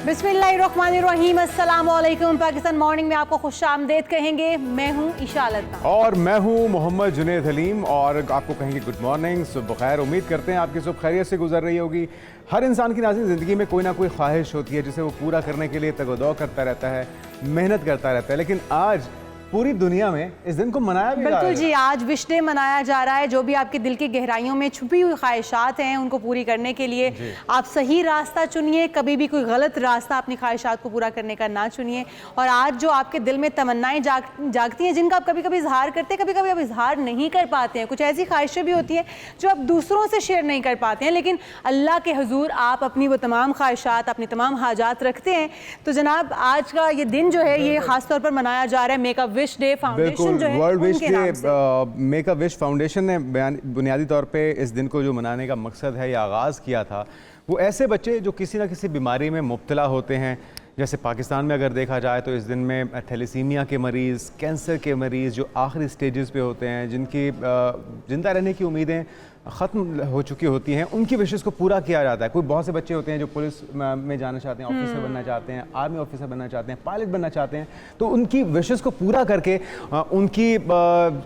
बिस्मिल्लाहिर्रहमानिर्रहीम, अस्सलामु अलैकुम। पाकिस्तान मॉर्निंग में आपको खुशामदीद कहेंगे। मैं हूँ ईशा अल्ताफ और मैं हूँ मोहम्मद जुनेद हलीम और आपको कहेंगे गुड मॉर्निंग, सुबह खैर। उम्मीद करते हैं आपकी सुबह खैरियत से गुजर रही होगी। हर इंसान की नाज़रीन ज़िंदगी में कोई ना कोई ख्वाहिश होती है जिसे वो पूरा करने के लिए तगदौ करता रहता है, मेहनत करता रहता है। लेकिन आज पूरी दुनिया में इस दिन को मनाया भी जा रहा है। बिल्कुल जी, आज विश डे मनाया जा रहा है। जो भी आपके दिल की गहराइयों में छुपी हुई ख्वाहिशात हैं उनको पूरी करने के लिए आप सही रास्ता चुनिए। कभी भी कोई गलत रास्ता अपनी ख्वाहिशात को पूरा करने का ना चुनिए। और आज जो आपके दिल में तमन्नाएं जागती हैं, जिनका आप कभी कभी इजहार करते हैं, कभी कभी आप इजहार नहीं कर पाते हैं। कुछ ऐसी ख्वाहिशें भी होती हैं जो आप दूसरों से शेयर नहीं कर पाते हैं, लेकिन अल्लाह के हुजूर आप अपनी वो तमाम ख्वाहिशात, अपनी तमाम हाजात रखते हैं। तो जनाब, आज का ये दिन जो है ये खास तौर पर मनाया जा रहा है make a wish day foundation जो है, world wish day make a wish foundation ने बुनियादी तौर पे इस दिन को जो मनाने का मकसद है या आगाज़ किया था, वो ऐसे बच्चे जो किसी न किसी बीमारी में मुब्तला होते हैं। जैसे पाकिस्तान में अगर देखा जाए तो इस दिन में थैलेसीमिया के मरीज़, कैंसर के मरीज़ जो आखिरी स्टेजेस पे होते हैं, जिनकी ज़िंदा रहने की उम्मीदें ख़त्म हो चुकी होती हैं, उनकी विशेज़ को पूरा किया जाता है। कोई बहुत से बच्चे होते हैं जो पुलिस में जाना चाहते हैं, ऑफिसर बनना चाहते हैं, आर्मी ऑफिसर बनना चाहते हैं, पायलट बनना चाहते हैं। तो उनकी विशेज़ को पूरा करके उनकी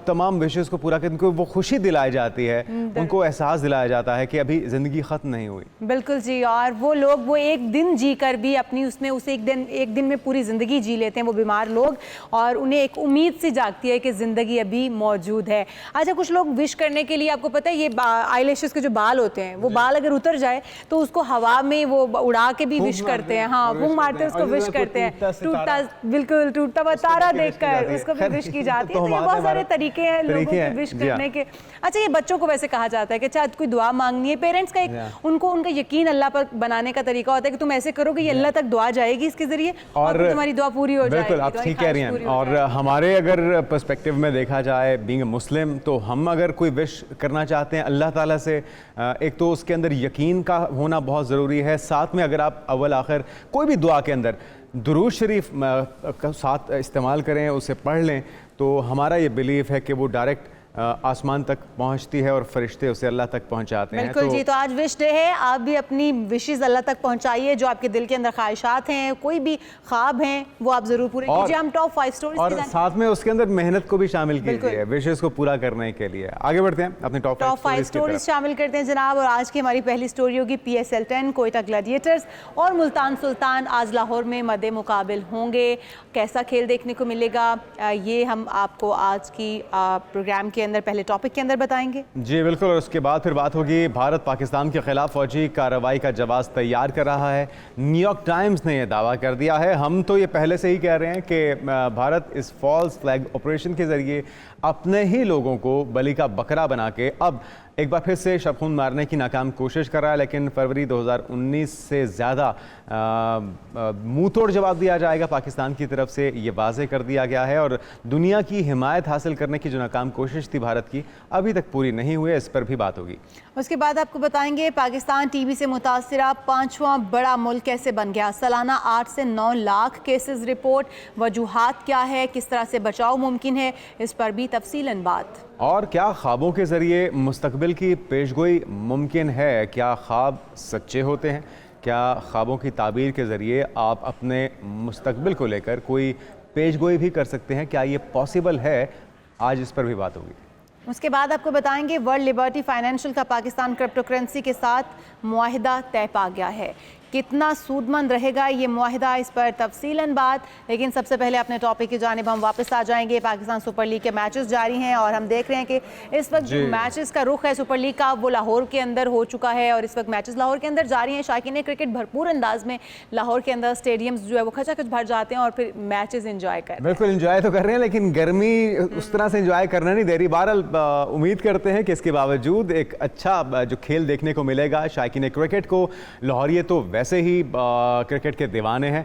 तमाम विशेज़ को पूरा करके उनको वो खुशी दिलाई जाती है, उनको एहसास दिलाया जाता है कि अभी ज़िंदगी ख़त्म नहीं हुई। बिल्कुल जी। और वो लोग वो एक दिन जी कर भी अपनी उसमें उसे एक दिन में पूरी ज़िंदगी जी लेते हैं वो बीमार लोग, और उन्हें एक उम्मीद सी जागती है कि ज़िंदगी अभी मौजूद है। अच्छा, कुछ लोग विश करने के लिए, आपको पता है ये आईलैशेस के जो बाल होते हैं, वो बाल अगर उतर जाए तो उसको हवा में वो उड़ा के भी विश करते हैं। हाँ, फूंक मारते हैं, उसको विश करते हैं। टूटता, बिल्कुल टूटता हुआ तारा देखकर उसको भी विश की जाती है। तो ये बहुत सारे तरीके हैं लोगों को विश करने के। अच्छा, ये बच्चों को वैसे कहा जाता है कि अच्छा कोई दुआ मांगनी है, पेरेंट्स का एक उनका यकीन अल्लाह पर बनाने का तरीका होता है कि तुम ऐसे करोगे ये अल्लाह तक दुआ जाएगी इसके जरिए और तुम्हारी दुआ पूरी हो जाएगी। बिल्कुल, आप ठीक कह रही हैं। और हमारे अगर पर्सपेक्टिव में देखा जाए, बीइंग अ मुस्लिम, तो हम अगर कोई विश करना चाहते हैं अल्लाह ताला से, एक तो उसके अंदर यकीन का होना बहुत ज़रूरी है। साथ में अगर आप अव्वल आखिर कोई भी दुआ के अंदर दुरूद शरीफ का साथ इस्तेमाल करें, उसे पढ़ लें, तो हमारा ये बिलीफ है कि वो डायरेक्ट आसमान तक पहुंचती है और फरिश्ते उसे अल्लाह तक पहुंचाते हैं। बिल्कुल जी। तो आज विश डे है, आप भी अपनी विशेस अल्लाह तक पहुंचाइए। जो आपके दिल के अंदर ख्वाहिशात हैं, कोई भी ख्वाब हैं, वो आप जरूर पूरे कीजिए। हम टॉप 5 स्टोरीज और साथ में उसके अंदर मेहनत को भी शामिल कीजिए विशेस को पूरा करने के लिए। आगे बढ़ते हैं, अपने टॉप 5 स्टोरीज शामिल करते हैं जनाब। और आज की हमारी पहली स्टोरी होगी PSL 10 कोयटा ग्लैडिएटर्स और मुल्तान सुल्तान आज लाहौर में मद्दे मुकाबिल होंगे। कैसा खेल देखने को मिलेगा, ये हम आपको आज की प्रोग्राम के अंदर पहले टॉपिक के अंदर बताएंगे। जी बिल्कुल। और उसके बाद फिर बात होगी भारत पाकिस्तान के खिलाफ फौजी कार्रवाई का जवाब तैयार कर रहा है। न्यूयॉर्क टाइम्स ने यह दावा कर दिया है। हम तो ये पहले से ही कह रहे हैं कि भारत इस फॉल्स फ्लैग ऑपरेशन के जरिए अपने ही लोगों को बलि का बकरा बना के अब एक बार फिर से शबखून मारने की नाकाम कोशिश कर रहा है। लेकिन फरवरी 2019 से ज़्यादा मुंह तोड़ जवाब दिया जाएगा पाकिस्तान की तरफ से, ये वाज़े कर दिया गया है। और दुनिया की हिमायत हासिल करने की जो नाकाम कोशिश थी भारत की, अभी तक पूरी नहीं हुई है, इस पर भी बात होगी। उसके बाद आपको बताएंगे पाकिस्तान टीबी से मुतासिरा 5वां बड़ा मुल्क कैसे बन गया। सालाना 8 से 9 लाख केसेस रिपोर्ट। वजूहात क्या है, किस तरह से बचाव मुमकिन है, इस पर भी तफसीलन बात। और क्या ख्वाबों के ज़रिए मुस्तकबिल की पेशगोई मुमकिन है? क्या ख्वाब सच्चे होते हैं? क्या ख्वाबों की ताबीर के ज़रिए आप अपने मुस्तकबिल को लेकर कोई पेशगोई भी कर सकते हैं? क्या ये पॉसिबल है? आज इस पर भी बात होगी। उसके बाद आपको बताएंगे वर्ल्ड लिबर्टी फाइनेंशियल का पाकिस्तान क्रिप्टो करेंसी के साथ मुआहिदा तय पा गया है। कितना सूदमंद रहेगा ये मुआहिदा, इस पर तफसीलन बात। लेकिन सबसे पहले अपने टॉपिक की जानिब हम वापस आ जाएंगे। पाकिस्तान सुपर लीग के मैचेस जारी हैं और हम देख रहे हैं कि इस वक्त मैचेस का रुख है सुपर लीग का, वो लाहौर के अंदर हो चुका है और इस वक्त मैचेस लाहौर के अंदर जारी हैं। शाकीन क्रिकेट भरपूर अंदाज में लाहौर के अंदर स्टेडियम्स जो है वो खचाखच भर जाते हैं और फिर मैचेस एंजॉय कर रहे हैं। बिल्कुल एंजॉय तो कर रहे हैं, लेकिन गर्मी उस तरह से एंजॉय करना नहीं दे रही। बहरहाल उम्मीद करते हैं कि इसके बावजूद एक अच्छा जो खेल देखने को मिलेगा शाकीन क्रिकेट को। लाहौरिये तो वैसे ही क्रिकेट के दीवाने हैं,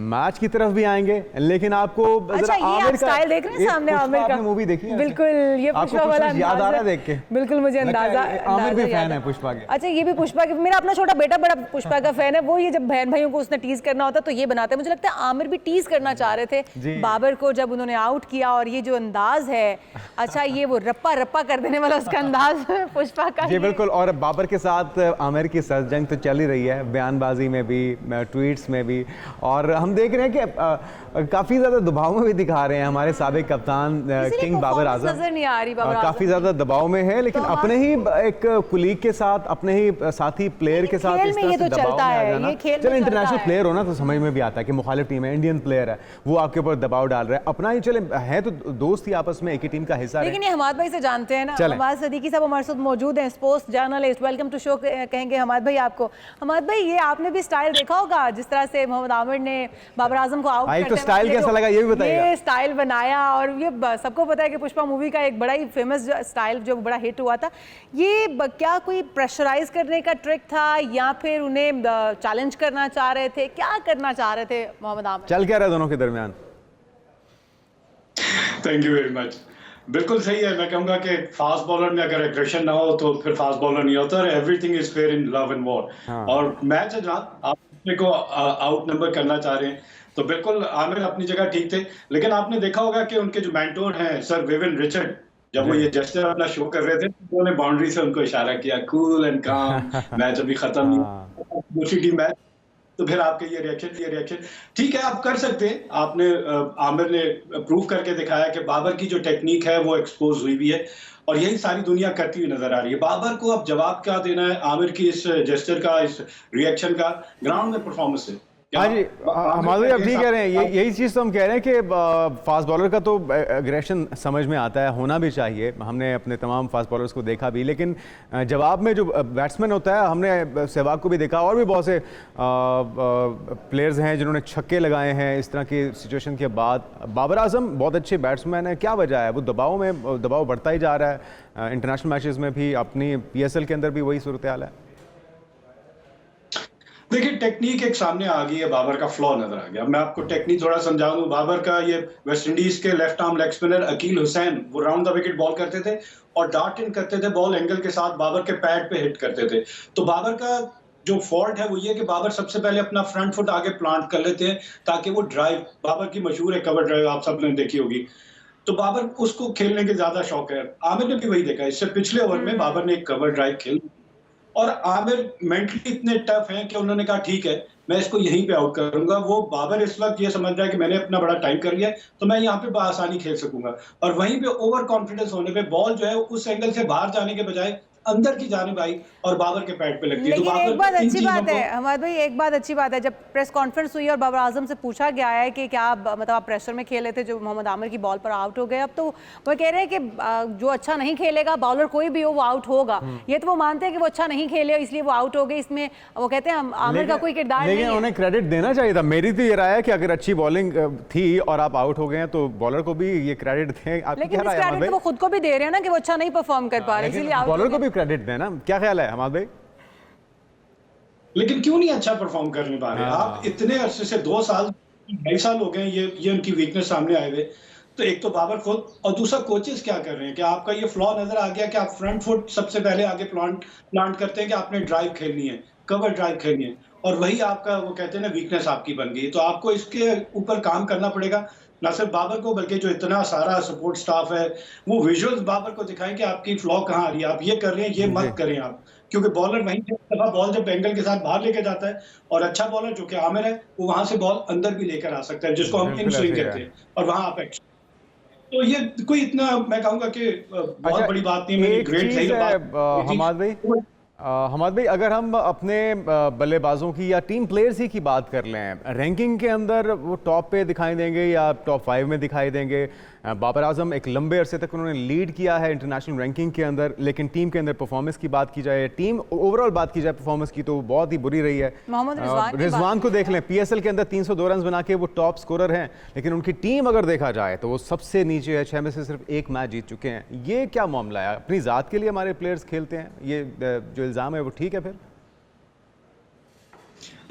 मैच की तरफ भी आएंगे। लेकिन आपको अच्छा, ये आप स्टाइल देख रहे हैं सामने आमिर का, मूवी देखी है? बिल्कुल, ये पुष्पा वाला याद आ रहा है देख के? बिल्कुल मुझे अंदाजा, आमिर भी फैन है पुष्पा के। अच्छा, ये भी पुष्पा के, मेरा अपना छोटा बेटा बड़ा पुष्पा का फैन है। वो ये जब बहन भाइयों को उसने टीज करना होता तो ये बनाते हैं। मुझे लगता है आमिर भी टीज करना चाह रहे थे बाबर को जब उन्होंने आउट किया। और ये जो अंदाज है, अच्छा ये वो रप्पा रप्पा कर देने वाला उसका अंदाज पुष्पा का। जी बिल्कुल। और बाबर के साथ आमिर की सर्जंग तो चल ही रही है, बयानबाजी फोटोग्राफी में भी, ट्वीट्स में भी, और हम देख रहे हैं कि काफ़ी ज़्यादा दबाव में भी दिखा रहे हैं हमारे साबिक कप्तान किंग बाबर आजम। नजर नहीं आ रही काफ़ी ज़्यादा दबाव में है, लेकिन अपने ही एक कुलीग के साथ, अपने ही साथी प्लेयर के साथ इस तरह से दबाव में आ जाना। चले इंटरनेशनल प्लेयर हो ना तो समझ में भी आता है कि मुखालिफ टीम है, इंडियन प्लेयर है, वो आपके ऊपर दबाव डाल रहा है। अपना ही चले है तो दोस्त ही आपस में एक ही टीम का हिस्सा है। लेकिन ये हमाद भाई से जानते हैं ना, हमाद सदीकी साहब हमारे साथ मौजूद हैं, sports journalist. Welcome to show कहेंगे हमाद भाई आपको। हमाद भाई, ये आपने भी स्टाइल देखा होगा जिस तरह से मोहम्मद आमिर ने बाबर आजम को आउट करते तो स्टाइल कैसा लगा ये भी बताइएगा। ये स्टाइल बनाया, और ये सबको पता है कि पुष्पा मूवी का एक बड़ा ही फेमस स्टाइल जो बड़ा हिट हुआ था, ये क्या कोई प्रेशराइज करने का ट्रिक था या फिर उन्हें चैलेंज करना चाह रहे थे, क्या करना चाह रहे थे मोहम्मद आमिर? चल क्या रहा दोनों के दरमियान? Thank you very much. बिल्कुल सही है। मैं कहूंगा कि फास्ट बॉलर में अगर एग्रेशन ना हो तो फिर फास्ट बॉलर नहीं होता। Everything is fair in love and war. और मैच है जहां आप अपने को आउट नंबर करना चाह रहे हैं तो बिल्कुल आमिर अपनी जगह ठीक थे, लेकिन आपने देखा होगा कि उनके जो मेंटोर हैं सर विविन रिचर्ड, जब वो ये जेस्चर अपना शो कर रहे थे तो उन्होंने बाउंड्री से उनको इशारा किया, कूल एंड काम, मैच अभी खत्म नहीं, दूसरी टीम मैच, तो फिर आपके ये रिएक्शन ठीक है, आप कर सकते हैं। आपने आमिर ने प्रूव करके दिखाया कि बाबर की जो टेक्निक है वो एक्सपोज हुई भी है, और यही सारी दुनिया करती हुई नजर आ रही है। बाबर को अब जवाब क्या देना है आमिर की इस जेस्चर का, इस रिएक्शन का ग्राउंड में परफॉर्मेंस से? हाँ जी, हमारे आप ठीक कह रहे हैं। यही चीज़ तो हम कह रहे हैं कि फास्ट बॉलर का तो एग्रेशन समझ में आता है, होना भी चाहिए। हमने अपने तमाम फास्ट बॉलर्स को देखा भी, लेकिन जवाब में जो बैट्समैन होता है, हमने सहवाग को भी देखा और भी बहुत से प्लेयर्स हैं जिन्होंने छक्के लगाए हैं इस तरह की सिचुएशन के बाद। बाबर आजम बहुत अच्छे बैट्समैन है, क्या वजह है? वो दबाव बढ़ता ही जा रहा है। इंटरनेशनल मैचेस में भी, अपनी PSL के अंदर भी वही सूरत हाल है। देखिए, टेक्निक एक सामने आ गई है, बाबर का फ्लॉ नजर आ गया। मैं आपको टेक्निक थोड़ा समझा दूं। बाबर का ये वेस्ट इंडीज के left arm leg spinner Akeal Hosein, वो राउंड द विकेट बॉल करते थे और डार्ट इन करते थे, बॉल एंगल के साथ बाबर के पैड पे हिट करते थे। तो बाबर का जो फॉल्ट है वो ये कि बाबर सबसे पहले अपना फ्रंट फुट आगे प्लांट कर लेते हैं ताकि वो ड्राइव, बाबर की मशहूर है कवर ड्राइव, आप सब ने देखी होगी, तो बाबर उसको खेलने के ज्यादा शौक है। आमिर ने भी वही देखा, इससे पिछले ओवर में बाबर ने एक कवर ड्राइव खेल, और आमिर मेंटली इतने टफ हैं कि उन्होंने कहा ठीक है मैं इसको यहीं पे आउट करूंगा। वो बाबर इस वक्त ये समझ रहा है कि मैंने अपना बड़ा टाइम कर लिया है तो मैं यहाँ पे बआसानी खेल सकूंगा, और वहीं पे ओवर कॉन्फिडेंस होने पे बॉल जो है उस एंगल से बाहर जाने के बजाय अंदर की जानिब आई और बाबर के पैड पे लगती है। लेकिन एक बात अच्छी बात है हमारे भाई, एक बात अच्छी बात है, जब प्रेस कॉन्फ्रेंस हुई और बाबर आजम से पूछा गया है कि क्या मतलब आप प्रेशर में खेले थे जो मोहम्मद आमिर की बॉल पर आउट हो गए, अब तो वो कह रहे हैं कि जो अच्छा नहीं खेलेगा, बॉलर कोई भी हो, वो आउट होगा। ये तो वो मानते हैं कि वो अच्छा नहीं खेले इसलिए वो आउट हो गए, इसमें वो कहते हैं आमिर का कोई किरदार नहीं है। लेकिन उन्हें क्रेडिट देना चाहिए था। मेरी तो ये राय है कि अगर अच्छी बॉलिंग थी और आप आउट हो गए हैं तो बॉलर को भी ये क्रेडिट दें। लेकिन इस क्रेडिट तो वो खुद को भी दे रहे हैं ना कि वो अच्छा नहीं परफॉर्म कर पा रहे, इसलिए बॉलर को भी क्रेडिट दें ना। क्या ख्याल है हमाद भाई? लेकिन क्यों नहीं अच्छा परफॉर्म कर नहीं पा रहे? आप इतने अरसे से 2 साल 2.5 साल हो गए ये उनकी वीकनेस सामने आए हुए। तो एक तो बाबर खुद और दूसरा कोचेस क्या कर रहे हैं कि आपका ये फ्लॉ नजर आ गया कि आप फ्रंट फुट सबसे पहले आगे प्लांट करते हैं कि आपने ड्राइव खेलनी है, कवर ड्राइव खेलनी है, और वही आपका वो कहते हैं ना वीकनेस आपकी बन गई। तो आपको इसके ऊपर काम करना पड़ेगा, ना सिर्फ बाबर को बल्कि जो इतना सारा सपोर्ट स्टाफ है वो विजुअल्स बाबर को दिखाएं कि आपकी फ्लॉ कहाँ आ रही है, आप ये कर रहे हैं, ये मत करें आप, क्योंकि बॉलर वहीं से बॉल जब एंगल के साथ बाहर लेके जाता है और अच्छा बॉलर जो कि आमिर है वो वहां से बॉल अंदर भी लेकर आ सकता है, जिसको हम इन स्विंग कहते हैं, और वहां आप एक्शन। तो ये कोई इतना मैं कहूंगा कि बहुत बड़ी बात नहीं, मेरी ग्रेट सही बात हमाद भाई, अगर हम अपने बल्लेबाजों की या टीम प्लेयर्स ही की बात कर लें, रैंकिंग के अंदर वो टॉप पे दिखाई देंगे या टॉप 5 में दिखाई देंगे? बाबर आजम एक लंबे अरसे तक उन्होंने लीड किया है इंटरनेशनल रैंकिंग के अंदर, लेकिन टीम के अंदर परफॉर्मेंस की बात की जाए, टीम ओवरऑल बात की जाए परफॉर्मेंस की, तो बहुत ही बुरी रही है। मोहम्मद रिजवान को देख लें, PSL के अंदर 302 रन बना के वो टॉप स्कोरर हैं, लेकिन उनकी टीम अगर देखा जाए तो वो सबसे नीचे है, 6 में से सिर्फ 1 मैच जीत चुके हैं। ये क्या मामला है? अपनी ज़ात के लिए हमारे प्लेयर्स खेलते हैं, ये जो इल्ज़ाम है वो ठीक है? फिर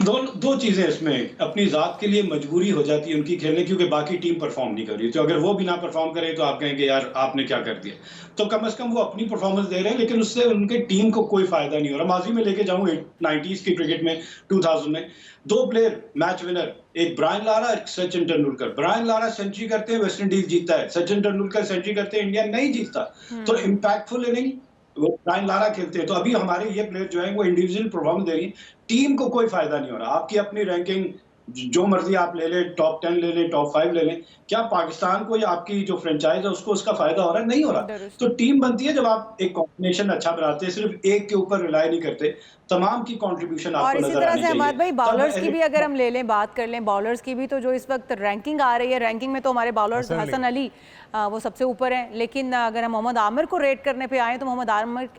दो चीजें इसमें, अपनी जात के लिए मजबूरी हो जाती है उनकी खेलने, क्योंकि बाकी टीम परफॉर्म नहीं कर रही, तो अगर वो भी ना परफॉर्म करे तो आप कहेंगे यार आपने क्या कर दिया। तो कम से कम वो अपनी परफॉर्मेंस दे रहे हैं, लेकिन उससे उनके टीम को कोई फायदा नहीं हो रहा। माजी में लेके जाऊं 90s की क्रिकेट में, 2000 में 2 प्लेयर मैच विनर, एक ब्रायन लारा, एक Sachin Tendulkar. Brian Lara century करते हैं, वेस्ट इंडीज जीतता है, सचिन तेंदुलकर सेंचुरी करते हैं, इंडिया नहीं जीतता। तो इम्पैक्टफुल इनिंग वो ब्रायन लारा खेलते हैं। तो अभी हमारे ये प्लेयर जो है वो इंडिविजुअल परफॉर्मेंस दे रही है, टीम को कोई फायदा नहीं हो रहा। आपकी अपनी रैंकिंग जो मर्जी आप ले लें, टॉप 10 ले लें, टॉप 5 ले लें, क्या पाकिस्तान को या आपकी जो फ्रेंचाइज है उसको उसका फायदा हो रहा है? नहीं हो रहा। तो टीम बनती है जब आप एक कॉम्बिनेशन अच्छा बनाते हैं, सिर्फ एक के ऊपर रिलाई नहीं करते, तमाम की कंट्रीब्यूशन और आपको इसी नजर तरह आनी से चाहिए। हमाद भाई तब बॉलर्स की भी अगर हम ले लें, बात कर लें बॉलर्स की भी, तो जो इस वक्त रैंकिंग आ रही है, रैंकिंग में तो हमारे बॉलर्स हसन अली वो सबसे ऊपर हैं, लेकिन अगर हम मोहम्मद आमिर को रेट करने पे आएँ तो मोहम्मद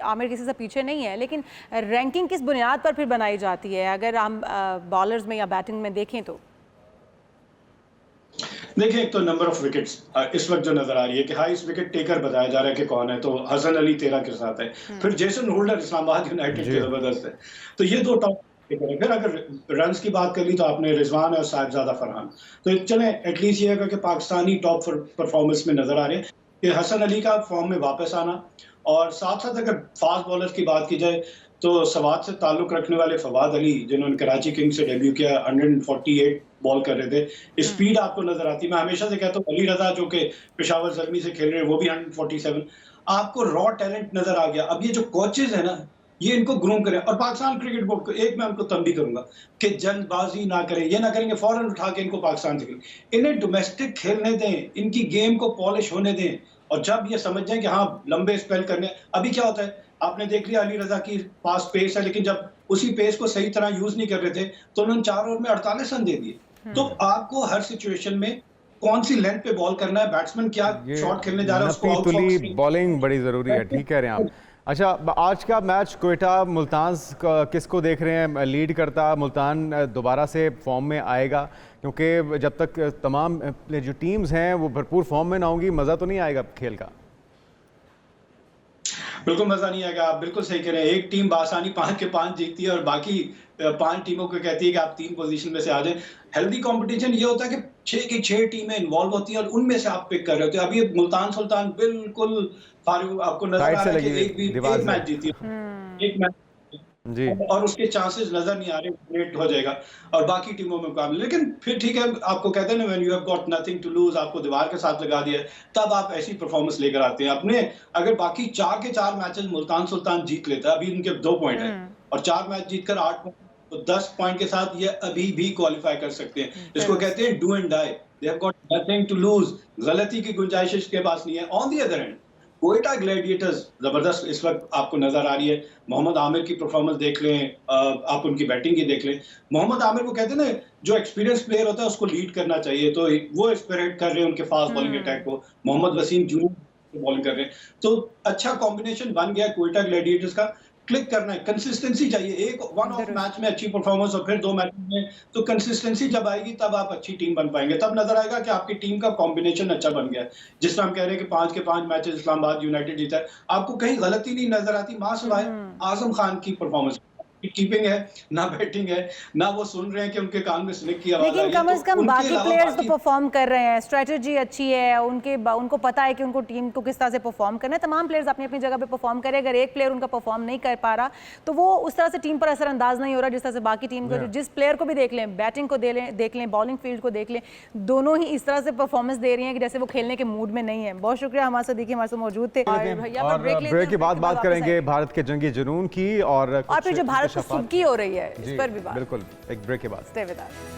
आमिर किसी से पीछे नहीं है। लेकिन रैंकिंग किस बुनियाद पर फिर बनाई जाती है अगर हम बॉलर्स में या बैटिंग में देखें तो? देखिए, एक तो नंबर ऑफ विकेट्स इस वक्त जो नजर आ रही है कि हाईएस्ट विकेट टेकर बताया जा रहा है कि कौन है, तो हसन अली 13 के साथ है। फिर जेसन होल्डर इस्लामाबाद यूनाइटेड के जबरदस्त है। तो ये दो टॉप टेकर है। फिर अगर रन्स की बात कर ली तो आपने रिजवान और साहिबजादा फरहान। तो चले एटलीस्ट ये है कि पाकिस्तानी टॉप परफॉर्मेंस में नजर आ रहे हैं कि हसन अली का फॉर्म में वापस आना, और साथ साथ अगर फास्ट बॉलर की बात की जाए तो सवात से ताल्लुक रखने वाले फवाद अली, जिन्होंने कराची किंग्स से डेब्यू किया, 148 बॉल कर रहे थे। स्पीड आपको नजर आती है। मैं हमेशा से कहता हूँ अली रजा जो कि पेशावर जल्मी से खेल रहे हैं वो भी 147। आपको रॉ टैलेंट नजर आ गया। अब ये जो कोचेज है ना, ये इनको ग्रूम करें। और पाकिस्तान क्रिकेट बोर्ड को एक मैं उनको तंबी करूंगा कि जल्दबाजी ना करें। ये ना करेंगे फौरन उठा के इनको पाकिस्तान से, इन्हें डोमेस्टिक खेलने दें, इनकी गेम को पॉलिश होने दें। और जब ये समझ जाए कि हाँ लंबे स्पेल करने, अभी क्या होता है आपने देख लिया, अली रजा की फास्ट पेस है, लेकिन जब उसी पेस को सही तरह यूज नहीं कर रहे थे तो उन्होंने 4 ओवर में 48 रन दे दिए। तो आपको हर सिचुएशन में कौन सी लेंथ पे बॉल करना है, बैट्समैन क्या शॉट खेलने जा रहा है, उसको तुली बॉलिंग बड़ी जरूरी है। ठीक कह रहे हैं आप। अच्छा, आज का मैच क्वेटा मुल्तान किसको देख रहे हैं लीड करता? मुल्तान दोबारा से फॉर्म में आएगा? क्योंकि जब तक तमाम जो टीम्स हैं वो भरपूर फॉर्म में ना होंगी, मज़ा तो नहीं आएगा खेल का। बिल्कुल मजा नहीं आएगा। आप बिल्कुल सही कह रहे हैं। एक टीम बासानी 5 के 5 जीतती है और बाकी 5 टीमों को कहती है कि आप 3 पोजीशन में से आ जाएं। हेल्दी कंपटीशन ये होता है कि 6 की 6 टीमें इन्वॉल्व होती हैं और उनमें से आप पिक कर रहे होते हैं। अभी मुल्तान सुल्तान बिल्कुल फारिग, आपको नजर आ रहा है कि एक मैच जीती है, एक मैच जी, और उसके चांसेस नजर नहीं आ रहे, ग्रेट हो जाएगा और बाकी टीमों में मुकाबले। लेकिन फिर ठीक है, आपको कहते हैं ना when you have got nothing to lose, आपको दीवार के साथ लगा दिया, तब आप ऐसी परफॉर्मेंस लेकर आते हैं अपने। अगर बाकी 4 के 4 मैचेस मुल्तान सुल्तान जीत लेता है, अभी इनके 2 पॉइंट है और 4 मैच जीतकर 8 पॉइंट, तो 10 पॉइंट के साथ ये अभी भी क्वालिफाई कर सकते हैं। इसको कहते हैं do and die, they have got nothing to lose, गलती की गुंजाइश इसके पास नहीं है। On the other end Quetta Gladiators जबरदस्त इस वक्त आपको नजर आ रही है। मोहम्मद आमिर की परफॉर्मेंस देख लें, आप उनकी बैटिंग की देख लें। मोहम्मद आमिर को कहते हैं ना, जो एक्सपीरियंस प्लेयर होता है उसको लीड करना चाहिए, तो वो स्पिरिट कर रहे हैं उनके फास्ट बॉलिंग अटैक को। मोहम्मद वसीम जूनियर बॉलिंग कर रहे हैं, तो अच्छा कॉम्बिनेशन बन गया क्वेटा ग्लैडिएटर्स का। क्लिक करना है, कंसिस्टेंसी चाहिए। एक वन ऑफ मैच में अच्छी परफॉर्मेंस और फिर 2 मैच में, तो कंसिस्टेंसी जब आएगी तब आप अच्छी टीम बन पाएंगे। तब नजर आएगा कि आपकी टीम का कॉम्बिनेशन अच्छा बन गया है। जिस तरह हम कह रहे हैं कि 5 के 5 मैचेस इस्लामाबाद यूनाइटेड जीता है, आपको कहीं गलती नहीं नजर आती, मां सिवाय आजम खान की परफॉर्मेंस। कीपिंग है ना, बैटिंग है ना, वो सुन रहे हैं कि उनके कान में स्नेक की आवाज आ रही है। लेकिन कम से कम बाकी प्लेयर्स तो परफॉर्म कर रहे हैं, स्ट्रेटजी अच्छी है, उनको पता है कि उनको टीम को किस तरह से परफॉर्म करना है। तमाम प्लेयर्स अपनी अपनी जगह पे परफॉर्म करें। अगर एक प्लेयर उनका परफॉर्म नहीं कर पा रहा तो वो उस तरह से टीम पर असरअंदाज नहीं हो रहा जिस तरह से बाकी टीम को। जिस प्लेयर को भी देख लें, बैटिंग को देख लें, बॉलिंग फील्ड को देख लें, दोनों ही इस तरह से परफॉर्मेंस दे रही हैं कि जैसे वो खेलने के मूड में नहीं है। बहुत शुक्रिया हमारे साथ देखिए, हमारे साथ मौजूद थे। और ब्रेक के बाद बात करेंगे भारत के जंगी जुनून की और फिर जो भारत को सुबकी हो रही है इस पर भी बात। बिल्कुल, एक ब्रेक के बाद। Stay with us.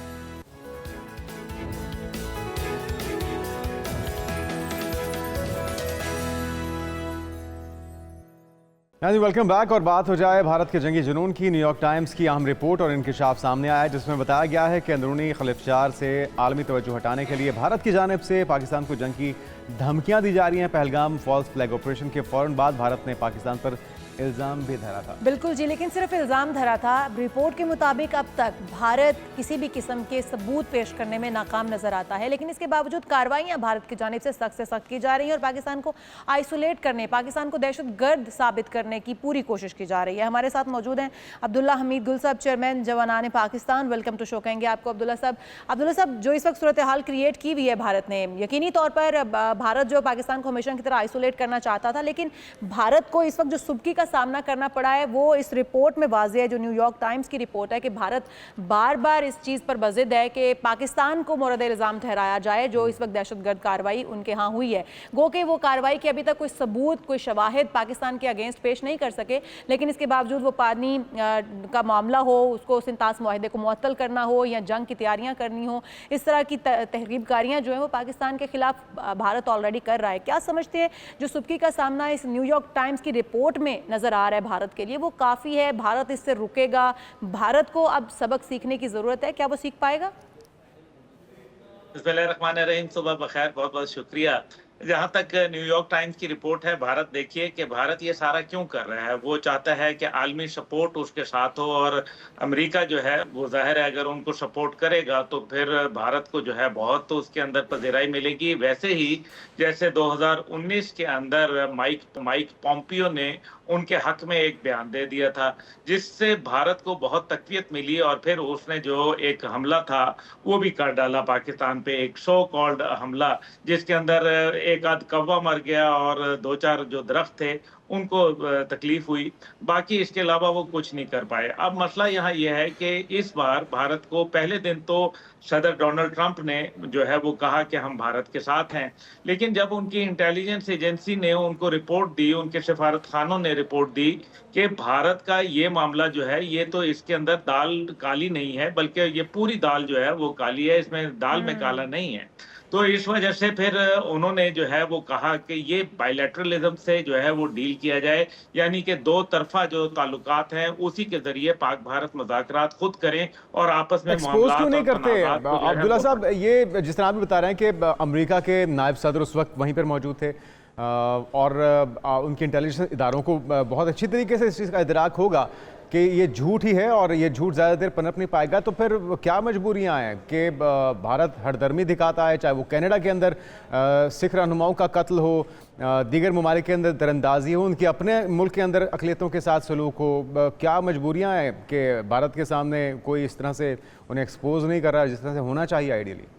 Welcome back. और बात हो जाए भारत के जंगी जुनून की। न्यूयॉर्क टाइम्स की अहम रिपोर्ट और इंकशाफ सामने आया है जिसमें बताया गया है कि अंदरूनी खलिफजार से आलमी तवज्जो हटाने के लिए भारत की जानिब से पाकिस्तान को जंग की धमकियां दी जा रही हैं। पहलगाम फॉल्स फ्लैग ऑपरेशन के फौरन बाद भारत ने पाकिस्तान पर इल्ज़ाम भी धरा था। बिल्कुल जी, लेकिन सिर्फ इल्ज़ाम धरा था। रिपोर्ट के मुताबिक अब तक भारत किसी भी किस्म के सबूत पेश करने में नाकाम नजर आता है, लेकिन इसके बावजूद कार्रवाइयां भारत की जानिब से सख्त की जा रही हैं और पाकिस्तान को आइसोलेट करने, पाकिस्तान को दहशतगर्द साबित करने की पूरी कोशिश की जा रही है। हमारे साथ मौजूद हैं अब्दुल्ला हमीद गुल साहब, चेयरमैन जवानान पाकिस्तान। वेलकम टू शो कहेंगे आपको अब्दुल्ला साहब। जो इस वक्त सूरत हाल क्रिएट की हुई है भारत ने, यकीनी तौर पर भारत जो पाकिस्तान को हमेशा की तरह आइसोलेट करना चाहता था, लेकिन भारत को इस वक्त जो सुबकी का सामना करना पड़ा है वो इस रिपोर्ट में वाज़ेह है, जो न्यूयॉर्क टाइम्स की रिपोर्ट है, कि भारत बार बार इस चीज़ पर बज़िद है कि पाकिस्तान को मोरद इल्ज़ाम ठहराया जाए जो इस वक्त दहशतगर्द कार्रवाई उनके यहाँ हुई है। गो कि वो कार्रवाई की अभी तक कोई सबूत, कोई शवाहिद पाकिस्तान के अगेंस्ट पेश नहीं कर सके, लेकिन इसके बावजूद वो पानी का मामला हो, उसको सिंतास मुआहदे को मुअत्तल करना हो या जंग की तैयारियां करनी हो, इस तरह की तहरीबकारियां जो है वो पाकिस्तान के खिलाफ भारत ऑलरेडी कर रहा है। क्या समझते हैं जो सुबकी का सामना इस न्यूयॉर्क टाइम्स की रिपोर्ट में नजर आ रहा है भारत के लिए, वो काफ़ी है? भारत इससे रुकेगा? भारत को अब सबक सीखने की ज़रूरत है, क्या वो सीख पाएगा? बिस्मिल्लाहिर्रहमानिर्रहीम, सुबह बखैर, बहुत बहुत शुक्रिया। जहाँ तक न्यूयॉर्क टाइम्स की रिपोर्ट है, भारत देखिए कि भारत ये सारा क्यों कर रहा है। वो चाहता है कि आलमी सपोर्ट उसके साथ हो, और अमेरिका जो है वो जाहिर है अगर उनको सपोर्ट करेगा तो फिर भारत को जो है बहुत तो उसके अंदर पजीराई मिलेगी। वैसे ही जैसे 2019 के अंदर माइक पॉम्पियो ने उनके हक में एक बयान दे दिया था, जिससे भारत को बहुत तकवीत मिली, और फिर उसने जो एक हमला था वो भी कर डाला पाकिस्तान पे, एक सो कॉल्ड हमला, जिसके अंदर एक आध कौवा मर गया और 2-4 जो दरख्त थे उनको तकलीफ हुई। बाकी इसके अलावा वो कुछ नहीं कर पाए। अब मसला यहाँ यह है कि इस बार भारत को पहले दिन तो सदर डोनाल्ड ट्रंप ने जो है वो कहा कि हम भारत के साथ हैं, लेकिन जब उनकी इंटेलिजेंस एजेंसी ने उनको रिपोर्ट दी, उनके सफारत खानों ने रिपोर्ट दी कि भारत का ये मामला जो है ये तो इसके अंदर दाल काली नहीं है, बल्कि ये पूरी दाल जो है वो काली है, इसमें दाल में काला नहीं है। तो इस वजह से फिर उन्होंने जो है वो कहा कि ये बायलैटरलिज्म से जो है वो डील किया जाए, यानी कि दो तरफा जो ताल्लुकात हैं उसी के जरिए पाक भारत मुज़ाकरात खुद करें और आपस में एक्सपोज क्यों नहीं करते अब्दुल्ला साहब? ये जिस तरह आप भी बता रहे हैं कि अमेरिका के नायब सदर उस वक्त वहीं पर मौजूद थे, और उनके इंटेलिजेंस इदारों को बहुत अच्छी तरीके से इस चीज़ का इदराक होगा कि ये झूठ ही है और ये झूठ ज़्यादा देर पनप नहीं पाएगा। तो फिर क्या मजबूरियां हैं कि भारत हरदर्मी दिखाता है, चाहे वो कनाडा के अंदर सिख रहनुमाओं का कत्ल हो, दीगर ममालिक के अंदर दरअंदाजी हो, उनके अपने मुल्क के अंदर अक़लियतों के साथ सलूक हो। क्या मजबूरियां हैं कि भारत के सामने कोई इस तरह से उन्हें एक्सपोज नहीं कर रहा जिस तरह से होना चाहिए आइडियली?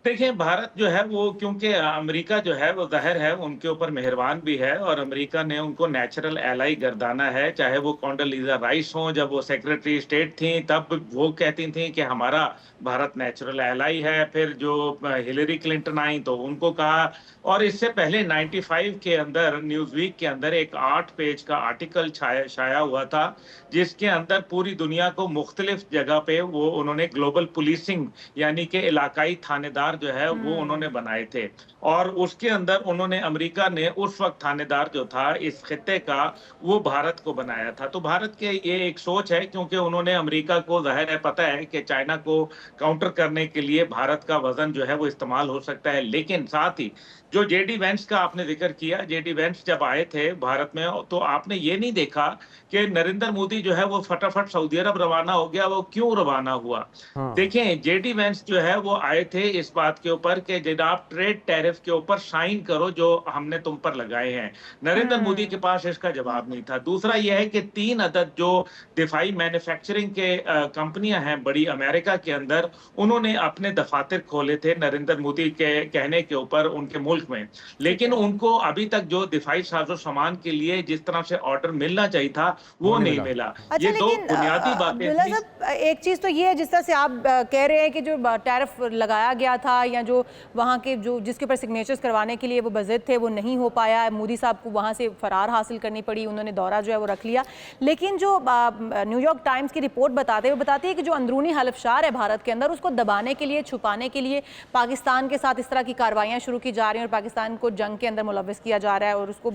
देखिए, भारत जो है वो, क्योंकि अमेरिका जो है वो जाहिर है उनके ऊपर मेहरबान भी है, और अमेरिका ने उनको नेचुरल एलाई गर्दाना है। चाहे वो कॉन्डोलीज़ा राइस हों, जब वो सेक्रेटरी स्टेट थी तब वो कहती थी कि हमारा भारत नेचुरल एलाई है। फिर जो हिलरी क्लिंटन आई तो उनको कहा, और इससे पहले 95 के अंदर न्यूज़वीक के अंदर एक 8 पेज का आर्टिकल छाया हुआ था, जिसके अंदर पूरी दुनिया को मुख्तलिफ जगह पे वो उन्होंने ग्लोबल पुलिसिंग यानी कि इलाकाई थानेदार जो है वो उन्होंने बनाए थे, और उसके अंदर उन्होंने, अमेरिका ने उस वक्त थानेदार जो था इस खित्ते का वो भारत को बनाया था। तो भारत के ये एक सोच है, क्योंकि उन्होंने अमेरिका को जाहिर है पता है कि चाइना को काउंटर करने के लिए भारत का वजन जो है वो इस्तेमाल हो सकता है। लेकिन साथ ही जो जेडी वेंस का आपने जिक्र किया, जेडी वेंस जब आए थे भारत में तो आपने ये नहीं देखा कि नरेंद्र मोदी जो है वो फटाफट सऊदी अरब रवाना हो गया। वो क्यों रवाना हुआ? देखें, जेडी वेंस जो है वो आए थे इस बात के ऊपर कि जनाब ट्रेड टैरिफ के ऊपर साइन करो जो हमने तुम पर लगाए हैं। नरेंद्र मोदी के पास इसका जवाब नहीं था। दूसरा यह है कि 3 अदद जो दिफाई मैन्युफैक्चरिंग के कंपनियां हैं बड़ी अमेरिका के अंदर, उन्होंने अपने दफातर खोले थे नरेंद्र मोदी के कहने के ऊपर उनके मुल्क में, लेकिन उनको अभी तक जो दिफाई साजो सामान के लिए जिस तरह से ऑर्डर मिलना चाहिए था वो नहीं मिला। अच्छा, ये दो बुनियादी बातें। एक चीज तो ये है, जिस तरह से आप कह रहे हैं कि जो टैरिफ लगाया गया था या जो वहाँ के जो जिसके ऊपर सिग्नेचर्स करवाने के लिए वो बजट थे वो नहीं हो पाया, मोदी साहब को वहाँ से फरार हासिल करनी पड़ी, उन्होंने दौरा जो है वो रख लिया। लेकिन जो न्यूयॉर्क टाइम्स की रिपोर्ट बताती है कि जो अंदरूनी हलफशार है भारत के अंदर, उसको दबाने के लिए, छुपाने के लिए पाकिस्तान के साथ इस तरह की कार्रवाइयाँ शुरू की जा रही हैं और पाकिस्तान को जंग के अंदर मुलव्वस किया जा रहा है और उसको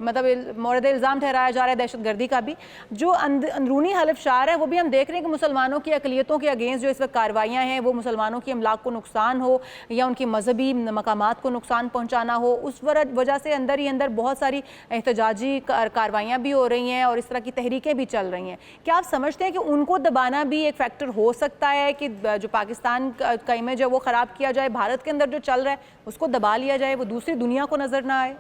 मतलब मोरद इल्ज़ाम ठहराया जा रहा है दहशतगर्दी का भी। जो अंदरूनी हलफशार है वो भी हम देख रहे हैं कि मुसलमानों की अक़लियतों के अगेंस्ट जो इस वक्त कार्रवाइयाँ हैं, वो मुसलमानों की अमलाक को नुकसान हो या उनकी मजहबी मकामात को नुकसान पहुँचाना हो, उस वजह से अंदर ही अंदर बहुत सारी एहतजाजी कार्रवाइयाँ भी हो रही हैं और इस तरह की तहरीकें भी चल रही हैं। क्या आप समझते हैं कि उनको दबाना भी एक फैक्टर हो सकता है कि जो पाकिस्तान का इमेज है वो ख़राब किया जाए, भारत के अंदर जो चल रहा है उसको दबा लिया जाए, वो दूसरी दुनिया को नजर ना आए?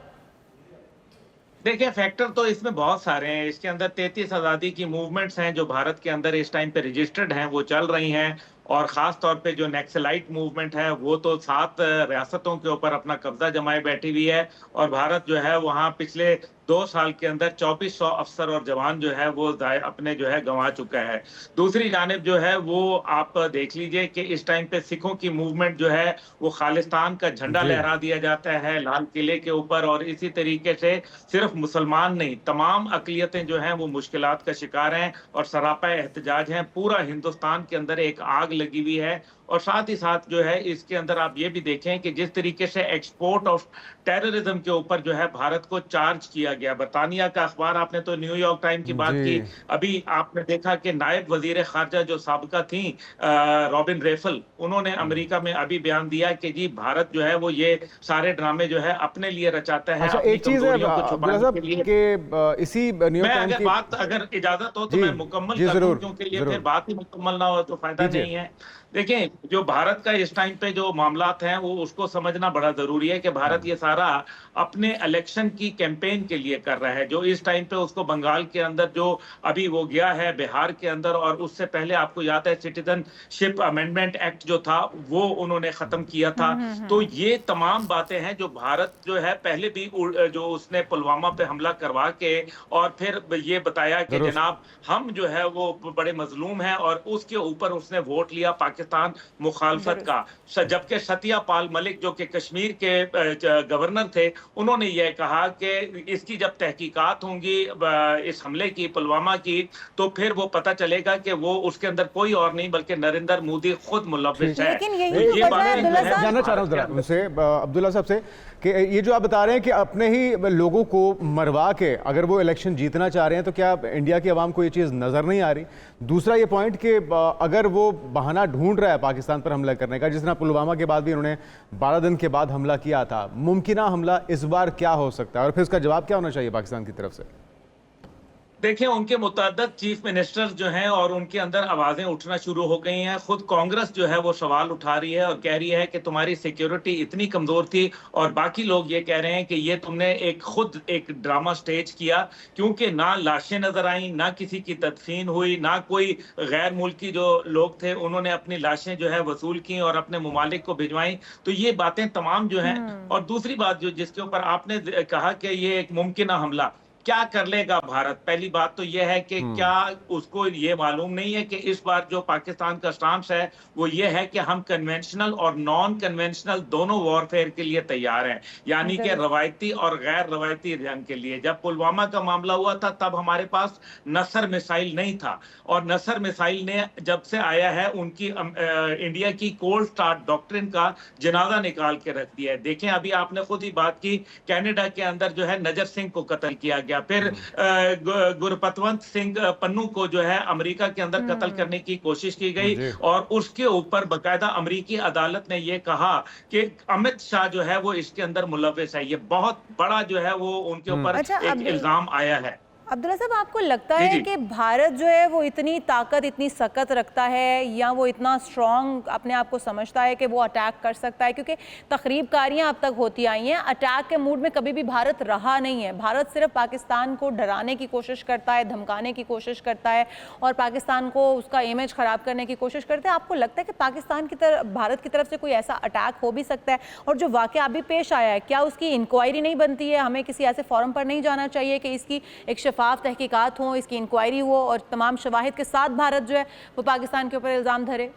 देखिए फैक्टर तो इसमें बहुत सारे हैं। इसके अंदर 33 आज़ादी की मूवमेंट्स हैं जो भारत के अंदर इस टाइम पे रजिस्टर्ड हैं, वो चल रही हैं। और ख़ास तौर पे जो नक्सलाइट मूवमेंट है, वो तो 7 रियासतों के ऊपर अपना कब्ज़ा जमाए बैठी हुई है। और भारत जो है वहाँ पिछले 2 साल के अंदर 2400 अफ़सर और जवान जो है वो अपने जो है गँवा चुका है। दूसरी जानिब जो है वो आप देख लीजिए कि इस टाइम पे सिखों की मूवमेंट जो है वो खालिस्तान का झंडा जी। लहरा दिया जाता है लाल किले के ऊपर। और इसी तरीके से सिर्फ मुसलमान नहीं, तमाम अक़लियतें जो हैं वो मुश्किलात का शिकार हैं और सरापा एहतजाज हैं। पूरा हिंदुस्तान के अंदर एक आग लगी हुई है। और साथ ही साथ जो है इसके अंदर आप ये भी देखें कि जिस तरीके से एक्सपोर्ट ऑफ टेररिज्म के ऊपर जो है भारत को चार्ज किया गया। बरतानिया का अखबार, आपने तो न्यूयॉर्क टाइम की बात की, जी। अभी आपने देखा कि नायब वजीर खारजा जो साबिका थी रॉबिन रेफल, उन्होंने अमेरिका में अभी बयान दिया कि जी भारत जो है वो ये सारे ड्रामे जो है अपने लिए रचाता है, अच्छा, अपनी एक चीज़ है कमजोरियों को अब्दुल्ला छुपाने साहब के लिए। कि इसी न्यूयॉर्क मैं टाइम्स अगर की बात, अगर इजाजत हो तो जी, मैं मुकम्मल जी कर दूं, ज़रूर, क्योंकि ये ज़रूर। फिर बात ही मुकम्मल ना हो तो फायदा कीजिए। नहीं है। देखिए जो भारत का इस टाइम पे जो मामलात हैं वो उसको समझना बड़ा जरूरी है कि भारत ये सारा अपने इलेक्शन की कैंपेन के लिए कर रहा है। जो इस टाइम पे उसको बंगाल के अंदर जो अभी वो गया है, बिहार के अंदर, और उससे पहले आपको याद है सिटीजनशिप अमेंडमेंट एक्ट जो था वो उन्होंने खत्म किया था। तो ये तमाम बातें हैं जो भारत जो है पहले भी जो उसने पुलवामा पे हमला करवा के और फिर ये बताया कि दुरुस्त। जनाब हम जो है वो बड़े मजलूम हैं, और उसके ऊपर उसने वोट लिया पाकिस्तान मुखालफत का। जबकि सत्यापाल मलिक जो कि कश्मीर के गवर्नर थे, उन्होंने ये कहा कि इसकी जब तहकीकात होंगी इस हमले की, पुलवामा की, तो फिर वो पता चलेगा कि वो उसके अंदर कोई और नहीं बल्कि नरेंद्र मोदी खुद मुलव्विस है। लेकिन यही तो तो ये वजह है, बातें जो अब्दुल्ला है साहब। जानना चाह रहा हूँ जरा उनसे, अब्दुल्ला साहब से, कि ये जो आप बता रहे हैं कि अपने ही लोगों को मरवा के अगर वो इलेक्शन जीतना चाह रहे हैं, तो क्या इंडिया की आवाम को ये चीज़ नज़र नहीं आ रही? दूसरा ये पॉइंट कि अगर वो बहाना ढूंढ रहा है पाकिस्तान पर हमला करने का, जिस तरह पुलवामा के बाद भी उन्होंने 12 दिन के बाद हमला किया था, मुमकिना हमला इस बार क्या हो सकता है और फिर उसका जवाब क्या होना चाहिए पाकिस्तान की तरफ से? देखिए उनके मुतअद्दिद चीफ मिनिस्टर्स जो हैं और उनके अंदर आवाजें उठना शुरू हो गई हैं। खुद कांग्रेस जो है वो सवाल उठा रही है और कह रही है कि तुम्हारी सिक्योरिटी इतनी कमजोर थी, और बाकी लोग ये कह रहे हैं कि ये तुमने खुद एक ड्रामा स्टेज किया, क्योंकि ना लाशें नजर आई, ना किसी की तदफीन हुई, ना कोई गैर मुल्की जो लोग थे उन्होंने अपनी लाशें जो है वसूल की और अपने मुमालिक को भिजवाई। तो ये बातें तमाम जो हैं। और दूसरी बात जो जिसके ऊपर आपने कहा कि ये एक मुमकिन हमला क्या कर लेगा भारत, पहली बात तो यह है कि क्या उसको ये मालूम नहीं है कि इस बार जो पाकिस्तान का स्टांस है वो ये है कि हम कन्वेंशनल और नॉन कन्वेंशनल दोनों वॉरफेयर के लिए तैयार हैं, यानी कि रवायती और गैर रवायती जंग के लिए। जब पुलवामा का मामला हुआ था तब हमारे पास नसर मिसाइल नहीं था, और नसर मिसाइल ने जब से आया है उनकी इंडिया की कोल्ड स्टार्ट डॉक्ट्रिन का जनाजा निकाल के रख दिया है। देखें अभी आपने खुद ही बात की, कनाडा के अंदर जो है नजर सिंह को कत्ल किया गया, फिर गुरपतवंत सिंह पन्नू को जो है अमेरिका के अंदर कत्ल करने की कोशिश की गई, और उसके ऊपर बकायदा अमेरिकी अदालत ने यह कहा कि अमित शाह जो है वो इसके अंदर मुलव्विस है। ये बहुत बड़ा जो है वो उनके ऊपर एक इल्जाम आया है। अब्दुल्ला साहब, आपको लगता है कि भारत जो है वो इतनी ताकत, इतनी सकत रखता है, या वो इतना स्ट्रॉन्ग अपने आप को समझता है कि वो अटैक कर सकता है? क्योंकि तकरीबकारियाँ अब तक होती आई हैं, अटैक के मूड में कभी भी भारत रहा नहीं है। भारत सिर्फ पाकिस्तान को डराने की कोशिश करता है, धमकाने की कोशिश करता है, और पाकिस्तान को उसका इमेज ख़राब करने की कोशिश करता है। आपको लगता है कि पाकिस्तान की तरफ, भारत की तरफ से कोई ऐसा अटैक हो भी सकता है? और जो वाक़या अभी पेश आया है, क्या उसकी इंक्वायरी नहीं बनती है? हमें किसी ऐसे फोरम पर नहीं जाना चाहिए कि इसकी एक शफाफ तहकीकात हो, इसकी इंक्वायरी हो, और तमाम शवाहिद के साथ भारत जो है वो पाकिस्तान के ऊपर इल्जाम धरे?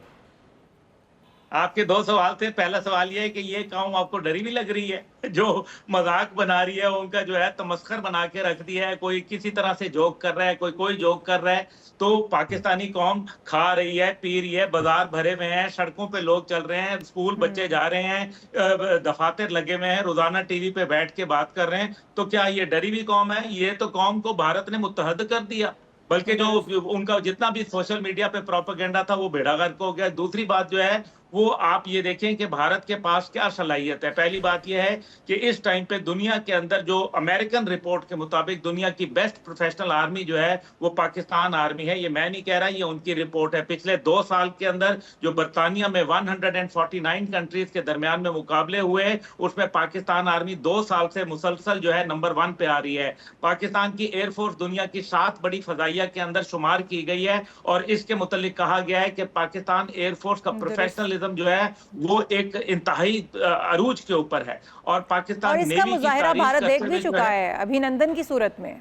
आपके 2 सवाल थे। पहला सवाल ये है कि ये कौम आपको डरी भी लग रही है? जो मजाक बना रही है, उनका जो है तमस्खर बना के रख दिया है, कोई किसी तरह से जोक कर रहा है, कोई जोक कर रहा है। तो पाकिस्तानी कौम खा रही है, पी रही है, बाजार भरे हुए हैं, सड़कों पे लोग चल रहे हैं, स्कूल बच्चे जा रहे हैं, दफातर लगे हुए हैं, रोजाना टीवी पे बैठ के बात कर रहे हैं। तो क्या ये डरी हुई कौम है? ये तो कौम को भारत ने मुत्तहद कर दिया। बल्कि जो उनका जितना भी सोशल मीडिया पे प्रोपेगेंडा था वो बेड़ागर्क हो गया। दूसरी बात जो है वो आप ये देखें कि भारत के पास क्या सलाहियत है। पहली बात यह है कि इस टाइम पे दुनिया के अंदर जो अमेरिकन रिपोर्ट के मुताबिक दुनिया की बेस्ट प्रोफेशनल आर्मी जो है वो पाकिस्तान आर्मी है। ये मैं नहीं कह रहा, ये उनकी रिपोर्ट है। पिछले 2 साल के अंदर जो बरतानिया में 149 कंट्रीज के दरमियान में मुकाबले हुए उसमें पाकिस्तान आर्मी 2 साल से मुसलसल जो है नंबर 1 पे आ रही है। पाकिस्तान की एयरफोर्स दुनिया की 7 बड़ी फजाइया के अंदर शुमार की गई है और इसके मुतालिक कहा गया है कि पाकिस्तान एयरफोर्स का प्रोफेशनलिज्म जो है वो एक इंतहाई अरूज के ऊपर है और पाकिस्तान और इसका मुजाहिरा भारत देख भी चुका है अभिनंदन की सूरत में।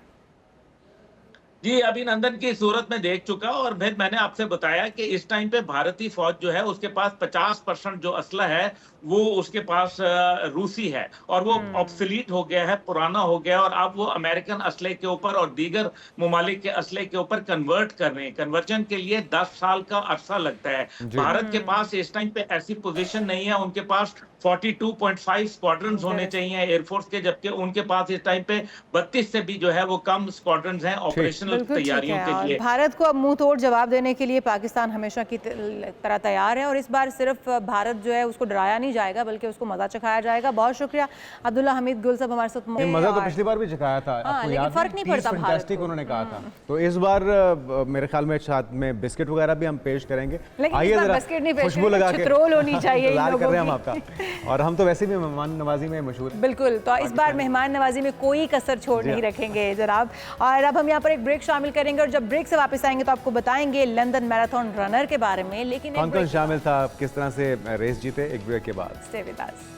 जी, अभिनंदन की सूरत में देख चुका और फिर मैंने आपसे बताया कि इस टाइम पे भारतीय फौज जो है उसके पास 50% जो असला है वो उसके पास रूसी है और वो ऑब्सोलीट हो गया है, पुराना हो गया और अब वो अमेरिकन असले के ऊपर और दीगर ममालिक के असले के ऊपर कन्वर्ट कर रहे हैं। कन्वर्जन के लिए 10 साल का अरसा लगता है। भारत के पास इस टाइम पे ऐसी पोजीशन नहीं है। उनके पास 42.5 स्क्वाड्रन्स होने चाहिए एयरफोर्स के, जबकि उनके पास इस टाइम पे 32 से भी जो है वो कम स्क्वाड्रन्स हैं ऑपरेशनल तैयारियों के लिए। भारत को अब मुंह तोड़ जवाब देने के लिए पाकिस्तान हमेशा की तरह तैयार है और इस बार सिर्फ भारत जो है उसको डराया नहीं जाएगा बल्कि उसको मजा चखाया जाएगा। बहुत शुक्रिया अब्दुल्ला हमीद गुल साहब हमारे साथ। मजा तो पिछली बार भी चखाया था, आपको याद है? फर्क नहीं पड़ता भारत को। उन्होंने कहा था। तो इस बार मेरे ख्याल में साथ में बिस्किट वगैरह भी हम पेश करेंगे। आइए जरा खुशबू लगा के रोल होनी चाहिए इंतजार कर रहे हैं हम आपका। और हम तो वैसे भी मेहमान नवाजी में मशहूर। बिल्कुल, तो इस बार मेहमान नवाजी में कोई कसर छोड़ नहीं रखेंगे जनाब। और अब हम यहाँ पर एक ब्रेक शामिल करेंगे और जब ब्रेक से वापस आएंगे तो आपको बताएंगे लंदन मैराथन रनर के बारे में। लेकिन कौन कौन शामिल था, किस तरह से रेस जीते, एक ब्रेक के बाद। Stay with us.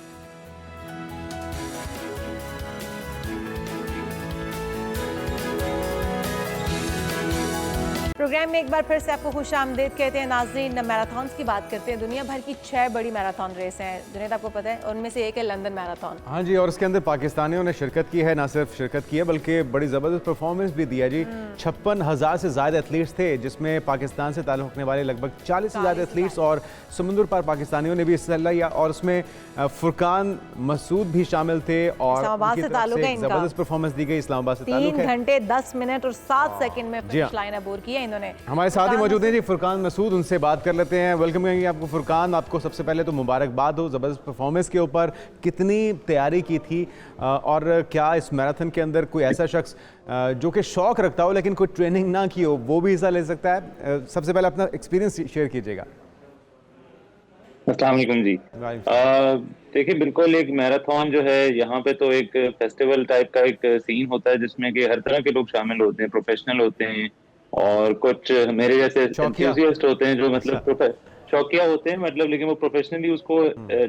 प्रोग्राम में एक बार फिर से आपको खुश आमदीद कहते हैं नाज़रीन। मैराथन्स की बात करते हैं। दुनिया भर की 6 बड़ी मैराथन रेस हैं जुनैद, आपको पता है, उनमें से एक है लंदन मैराथन। हाँ जी, और उसके अंदर पाकिस्तानियों ने शिरकत की है। ना सिर्फ शिरकत की है बल्कि बड़ी ज़बरदस्त परफॉर्मेंस भी दिया जी। 56,000 से ज़्यादा एथलीट्स थे जिसमें पाकिस्तान से ताल्लुक़ रखने वाले लगभग 40 से ज़्यादा एथलीट्स और समुद्र पार पाकिस्तानियों ने भी हिस्सा लिया और उसमें फुरकान मसूद भी शामिल थे और ज़बरदस्त परफॉर्मेंस दी गई। इस्लामाबाद से 3 घंटे 10 मिनट और 7 सेकंड में फिनिश लाइन अबोर किया इन्होंने। हमारे साथ ही मौजूद हैं जी फुरकान मसूद, उनसे बात कर लेते हैं। वेलकम करेंगे आपको फुरकान। आपको सबसे पहले तो मुबारकबाद हो ज़बरदस्त परफॉर्मेंस के ऊपर। कितनी तैयारी की थी और क्या इस मैराथन के अंदर कोई ऐसा शख्स जो कि शौक रखता हो लेकिन कोई ट्रेनिंग ना की हो वो भी हिस्सा ले सकता है? सबसे पहले अपना एक्सपीरियंस शेयर कीजिएगा। अस्सलाम वालेकुम जी। देखिए, बिल्कुल एक मैराथन जो है यहाँ पे तो एक फेस्टिवल टाइप का एक सीन होता है जिसमें कि हर तरह के लोग शामिल होते हैं, प्रोफेशनल होते हैं और कुछ मेरे जैसे एंथुसियास्ट होते हैं जो मतलब शौकिया होते हैं मतलब, लेकिन वो प्रोफेशनली उसको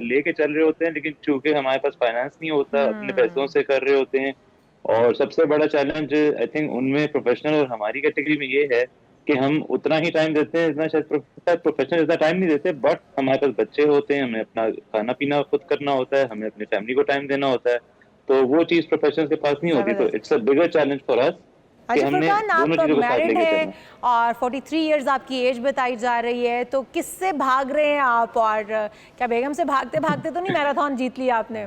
लेके चल रहे होते हैं। लेकिन चूंकि हमारे पास फाइनेंस नहीं होता, अपने पैसों से कर रहे होते हैं। और सबसे बड़ा चैलेंज आई थिंक उनमें प्रोफेशनल और हमारी कैटेगरी में ये है कि हम उतना ही टाइम देते हैं, इतना शायद प्रोफेशनल इतना टाइम नहीं देते, बट हमारे पास बच्चे होते हैं, हमें अपना खाना पीना खुद करना होता है, हमें अपनी फैमिली को टाइम देना होता है। तो वो चीज प्रोफेशनल के पास नहीं होती। तो it's a bigger challenge for us. अच्छा फुरकान, आप मैरिड हैं और 43 इयर्स आपकी एज बताई जा रही है, तो किससे भाग रहे हैं आप और क्या बेगम से भागते भागते तो नहीं मैराथन जीत लिया आपने?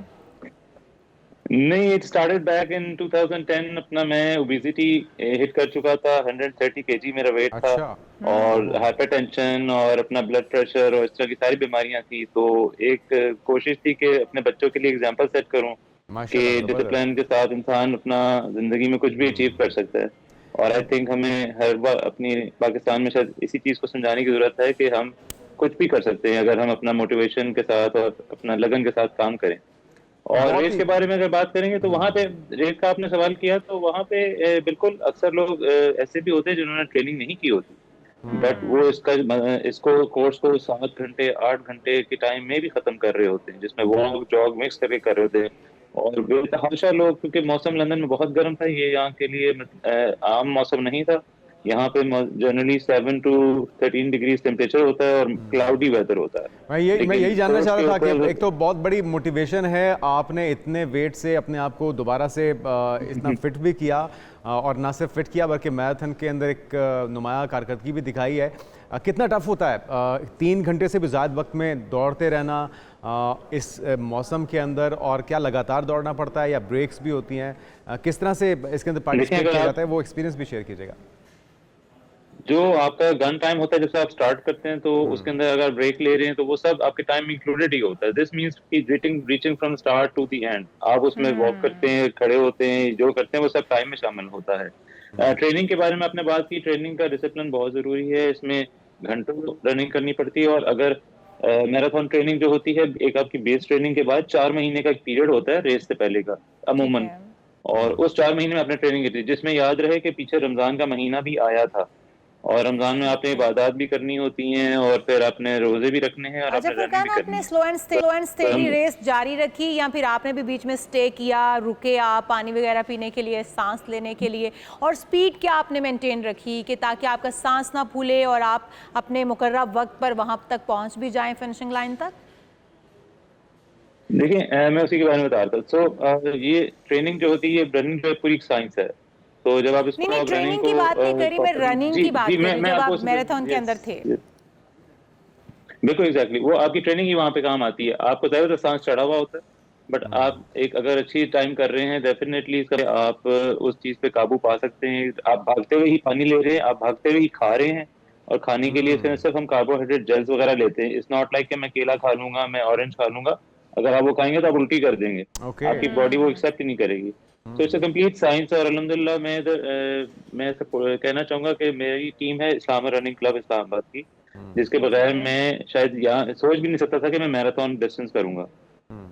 नहीं, इट स्टार्टेड बैक इन 2010। अपना मैं ओबेसिटी हिट कर चुका था, 130 केजी मेरा वेट था और हाइपरटेंशन और अपना ब्लड प्रेशर और इस तरह की सारी बीमारियां थी। तो एक कोशिश थी कि अपने बच्चों के लिए एग्जांपल सेट करूं कि डिसिप्लिन के साथ इंसान अपना जिंदगी में कुछ भी अचीव कर सकता है। और आई थिंक हमें हर बार अपनी पाकिस्तान में शायद इसी चीज को समझाने की जरूरत है कि हम कुछ भी कर सकते हैं अगर हम अपना मोटिवेशन के साथ और अपना लगन के साथ काम करें। और रेस के बारे में अगर बात करेंगे तो वहाँ पे रेस का आपने सवाल किया, तो वहाँ पे बिल्कुल अक्सर लोग ऐसे भी होते हैं जिन्होंने ट्रेनिंग नहीं की होती, बट वो इसको कोर्स को 7 घंटे 8 घंटे के टाइम में भी खत्म कर रहे होते हैं, जिसमें वॉक जॉग मिक्स करके कर रहे होते हैं। और बेतहाशा लोग, क्योंकि मौसम लंदन में बहुत गर्म था, ये यहाँ के लिए आम मौसम नहीं था। यहाँ पे जनरली 7 to 13 डिग्री टेम्परेचर होता है और क्लाउडी वेदर होता है। मैं यही जानना चाह रहा था कि एक तो बहुत बड़ी मोटिवेशन है, आपने इतने वेट से अपने आप को दोबारा से इतना फिट भी किया और ना सिर्फ फिट किया बल्कि मैराथन के अंदर एक नुमाया कारकर्दगी भी दिखाई है। कितना टफ होता है 3 घंटे से भी ज़्यादा वक्त में दौड़ते रहना इस मौसम के अंदर, और क्या लगातार दौड़ना पड़ता है या ब्रेक्स भी होती हैं? किस तरह से इसके अंदर पार्टिसिपेट किया जाता है, वो एक्सपीरियंस भी शेयर कीजिएगा। जो आपका गन टाइम होता है, जैसे आप स्टार्ट करते हैं तो उसके अंदर अगर ब्रेक ले रहे हैं तो वो सब आपके टाइम में इंक्लूडेड ही होता है। दिस मींस कि reaching from start to the end, आप उसमें वॉक करते हैं, खड़े होते हैं, जो करते हैं वो सब टाइम में शामिल होता है। ट्रेनिंग के बारे में आपने बात की, ट्रेनिंग का डिसिप्लिन बहुत जरूरी है, इसमें घंटों रनिंग करनी पड़ती है। और अगर मैराथन ट्रेनिंग जो होती है, एक आपकी बेस ट्रेनिंग के बाद 4 महीने का एक पीरियड होता है रेस से पहले का ठीक अमूमन। है। और उस 4 महीने में आपने ट्रेनिंग की थी, जिसमें याद रहे कि पीछे रमजान का महीना भी आया था, और रमजान में आपने इबादत भी करनी होती हैं, और फिर आपने रोजे भी रखने हैं, और अच्छा आपने रनिंग फुरकान, भी करनी आपने है। स्लो एंड तो स्टेडी रेस जारी रखी, या फिर आपने भी बीच में स्टे किया, रुके आप पानी वगैरह पीने के लिए, सांस लेने के लिए? और स्पीड क्या आपने मेंटेन रखी कि ताकि आपका सांस ना फूले और आप अपने मुकर्रर वक्त पर वहां तक पहुंच भी जाएं फिनिशिंग लाइन तक? देखिए, मैं उसी के बारे में बता रहा था। ये ट्रेनिंग जो होती है, रनिंग जो है पूरी साइंस है। तो जब आप नहीं इसको नहीं, आप रनिंग ट्रेनिंग को की बात नहीं करी मैं, प्रॉपरली, रनिंग जी की जी, बात कर रही मैं जब आपको आप मैराथन के अंदर थे। बिल्कुल एग्जैक्टली, वो आपकी ट्रेनिंग ही वहां पे काम आती है। आपको ज्यादातर सांस चढ़ा हुआ होता है, बट आप एक अगर अच्छी टाइम कर रहे हैं, डेफिनेटली आप उस चीज पे काबू पा सकते हैं। आप भागते हुए ही पानी ले रहे हैं, आप भागते हुए ही खा रहे हैं, और खाने के लिए सिर्फ हम कार्बोहाइड्रेट जेल्स वगैरह लेते हैं। इट्स नॉट लाइक कि मैं केला खा लूंगा, मैं ऑरेंज खा लूंगा, अगर आप वो खाएंगे तो आप उल्टी कर देंगे, ओके। आपकी बॉडी वो एक्सेप्ट ही नहीं करेगी। तो इट्स अ कंप्लीट साइंस। और अल्हम्दुलिल्लाह मैं कहना चाहूंगा कि मेरी टीम है इस्लाम रनिंग क्लब इस्लामाबाद की, जिसके बगैर मैं शायद यहाँ सोच भी नहीं सकता था कि मैं मैराथन डिस्टेंस करूंगा।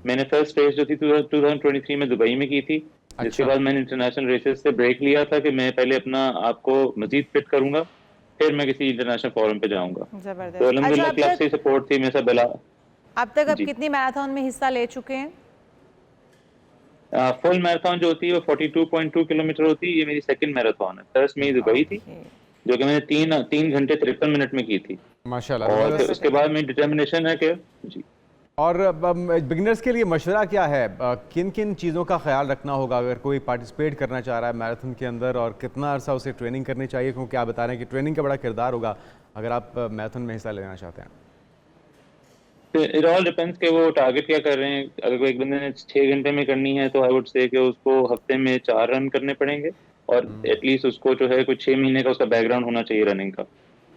मैंने फर्स्ट रेस जो थी 2023 में दुबई में की थी, जिसके अच्छा। बाद मैंने इंटरनेशनल रेसेस से ब्रेक लिया था कि मैं पहले अपना आपको मजीद फिट करूंगा, फिर मैं किसी इंटरनेशनल फोरम पे जाऊंगा। तो जबरदस्त। अच्छा, अल्हम्दुलिल्लाह क्लब से सपोर्ट थी, मैं सब बिला। अब जी, कितनी मैराथन में हिस्सा ले चुके हैं? फुल मैराथन जो होती है वो 42.2 किलोमीटर होती है। ये मेरी सेकंड मैराथन है। फर्स्ट मेरी दुबई थी, ओके। जो कि मैंने 3 घंटे 53 मिनट में की थी। माशाल्लाह, और फिर ज़बरदस्त। उसके बाद मेरी डिटर्मिनेशन है कि जी, और बिगिनर्स के लिए मशवरा क्या है, किन किन चीज़ों का ख्याल रखना होगा अगर कोई पार्टिसिपेट करना चाह रहा है मैराथन के अंदर, और कितना अरसा उसे ट्रेनिंग करनी चाहिए, क्योंकि आप बता रहे हैं कि ट्रेनिंग का बड़ा किरदार होगा अगर आप मैराथन में हिस्सा लेना चाहते हैं? इट ऑल डिपेंड्स कि वो टारगेट क्या कर रहे हैं। अगर एक बंदे ने 6 घंटे में करनी है, तो आई वुड से कि उसको हफ्ते में 4 रन करने पड़ेंगे, और एटलीस्ट उसको जो है कुछ 6 महीने का उसका बैकग्राउंड होना चाहिए रनिंग का।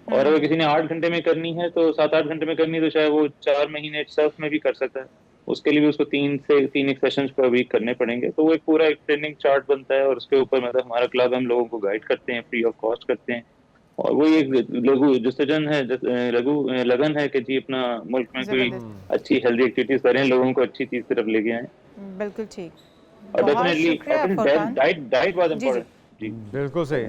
और अगर किसी ने 8 घंटे में करनी है, तो 7-8 घंटे में करनी है, तो शायद वो 4 महीने सर्फ में भी कर सकता है। उसके लिए भी उसको 3 एक सेशंस पर वीक करने पड़ेंगे। तो वो एक पूरा एक ट्रेनिंग चार्ट बनता है, और उसके ऊपर मतलब हमारा क्लब हम लोगों को गाइड करते हैं, फ्री ऑफ कॉस्ट करते हैं। और वही एक लघु जस्तजन है, लघु लगन है कि जी अपना मुल्क में कोई जबरदस्त। अच्छी हेल्दी एक्टिविटीज करें, लोगों को अच्छी चीज तरफ लेके आए। बिल्कुल ठीक। और बहुत डेफिनेटली शुक्रिया फुरकान। डाइट डाइट बहुत जी जी, इम्पोर्टेंट। जी, बिल्कुल सही।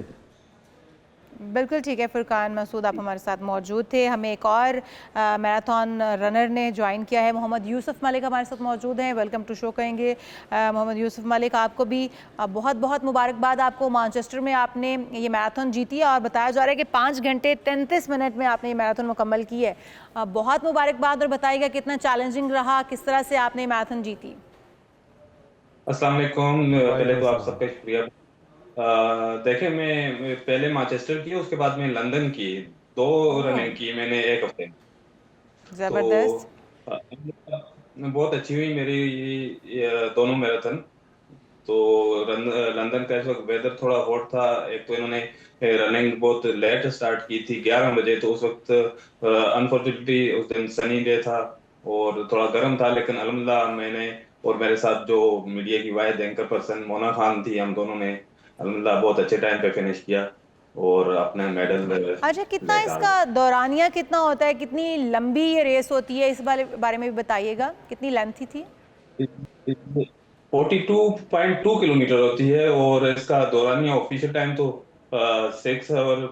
बिल्कुल ठीक है फुरकान मसूद, आप हमारे साथ मौजूद थे। हमें एक और मैराथन रनर ने ज्वाइन किया है, मोहम्मद यूसुफ मलिक हमारे साथ मौजूद हैं। वेलकम टू शो कहेंगे मोहम्मद यूसुफ मलिक, आपको भी बहुत बहुत मुबारकबाद। आपको मैनचेस्टर में आपने ये मैराथन जीती है, और बताया जा रहा है कि 5 घंटे 33 मिनट में आपने ये मैराथन मुकम्मल की है। बहुत मुबारकबाद, और बताइएगा कितना चैलेंजिंग रहा, किस तरह से आपने मैराथन जीती? अस्सलाम वालेकुम। पहले वालेकुम तो आप अस्सलाम। सबका शुक्रिया। देखे, मैं पहले मैनचेस्टर की, उसके बाद मैं लंदन की, दो ओह, रनिंग की मैंने एक हफ्ते में। तो ज़बरदस्त। अ, बहुत अच्छी हुई मेरी ये दोनों मैराथन। तो लंदन का इस वक्त वेदर थोड़ा हॉट था। एक तो इन्होंने रनिंग बहुत लेट स्टार्ट की थी, 11 बजे, तो उस वक्त अनफॉर्चुनेटली उस दिन सनी डे था और थोड़ा गर्म था। लेकिन अल्हम्दुलिल्लाह मैंने और मेरे साथ जो मीडिया की वाहिद एंकर पर्सन मोना खान थी, हम दोनों ने अल्हम्दुलिल्लाह बहुत अच्छे टाइम पे फिनिश किया और अपना मेडल अच्छा, कितना लेकर आ इसका दौरानिया कितना होता है, कितनी लंबी ये रेस होती है, इस बारे में भी बताइएगा, कितनी लेंथी थी? गए। 42.2 किलोमीटर होती है, और इसका दौरानिया ऑफिशियल टाइम तो 6 आवर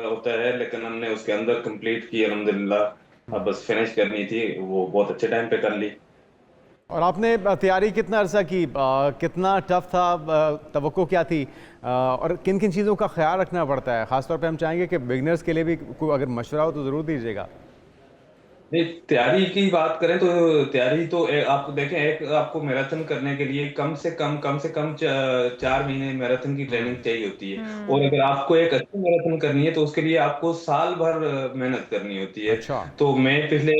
होता है, लेकिन हमने उसके अंदर कंप्लीट की अल्हम्दुलिल्लाह। अब बस फिनिश करनी थी, वो बहुत अच्छे टाइम पे कर ली। और आपने तैयारी कितना अरसा की, कितना टफ था, तवक्को क्या थी, और किन किन चीज़ों का ख्याल रखना पड़ता है? ख़ासतौर पे हम चाहेंगे कि बिगनर्स के लिए भी कोई अगर मशवरा हो तो ज़रूर दीजिएगा। नहीं, तैयारी की बात करें तो तैयारी तो आप देखें, एक आपको मैराथन करने के लिए कम से कम 4 महीने मैराथन की ट्रेनिंग चाहिए होती है। और अगर आपको एक अच्छी मैराथन करनी है, तो उसके लिए आपको साल भर मेहनत करनी होती है। अच्छा। तो मैं पिछले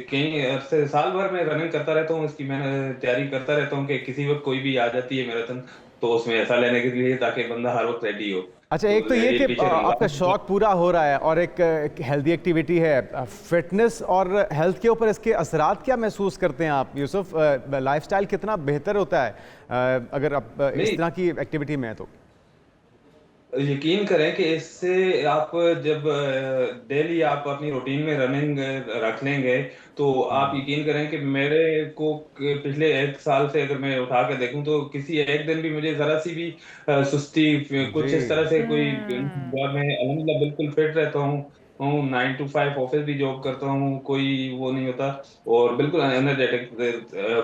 कई अरसे साल भर में रनिंग करता रहता हूँ, इसकी मैं तैयारी करता रहता हूँ कि किसी वक्त कोई भी आ जाती है मैराथन, तो उसमें हिस्सा लेने के लिए, ताकि बंदा हर वक्त रेडी हो। अच्छा, एक तो ये कि आपका शौक पूरा हो रहा है और एक हेल्दी एक्टिविटी है, फिटनेस और हेल्थ के ऊपर इसके असरात क्या महसूस करते हैं आप यूसुफ? लाइफस्टाइल कितना बेहतर होता है अगर आप इस तरह की एक्टिविटी में हैं तो? यकीन करें कि इससे आप जब डेली आप अपनी रूटीन में रनिंग रख लेंगे तो आप यकीन करें कि मेरे को पिछले 1 साल से अगर मैं उठा के देखूं तो किसी एक दिन भी मुझे जरा सी भी सुस्ती कुछ इस तरह से कोई मैं अल्हम्दुलिल्लाह बिल्कुल फिट रहता हूँ 9 to 5 ऑफिस भी जॉब करता हूँ, कोई वो नहीं होता और बिल्कुल एनर्जेटिक,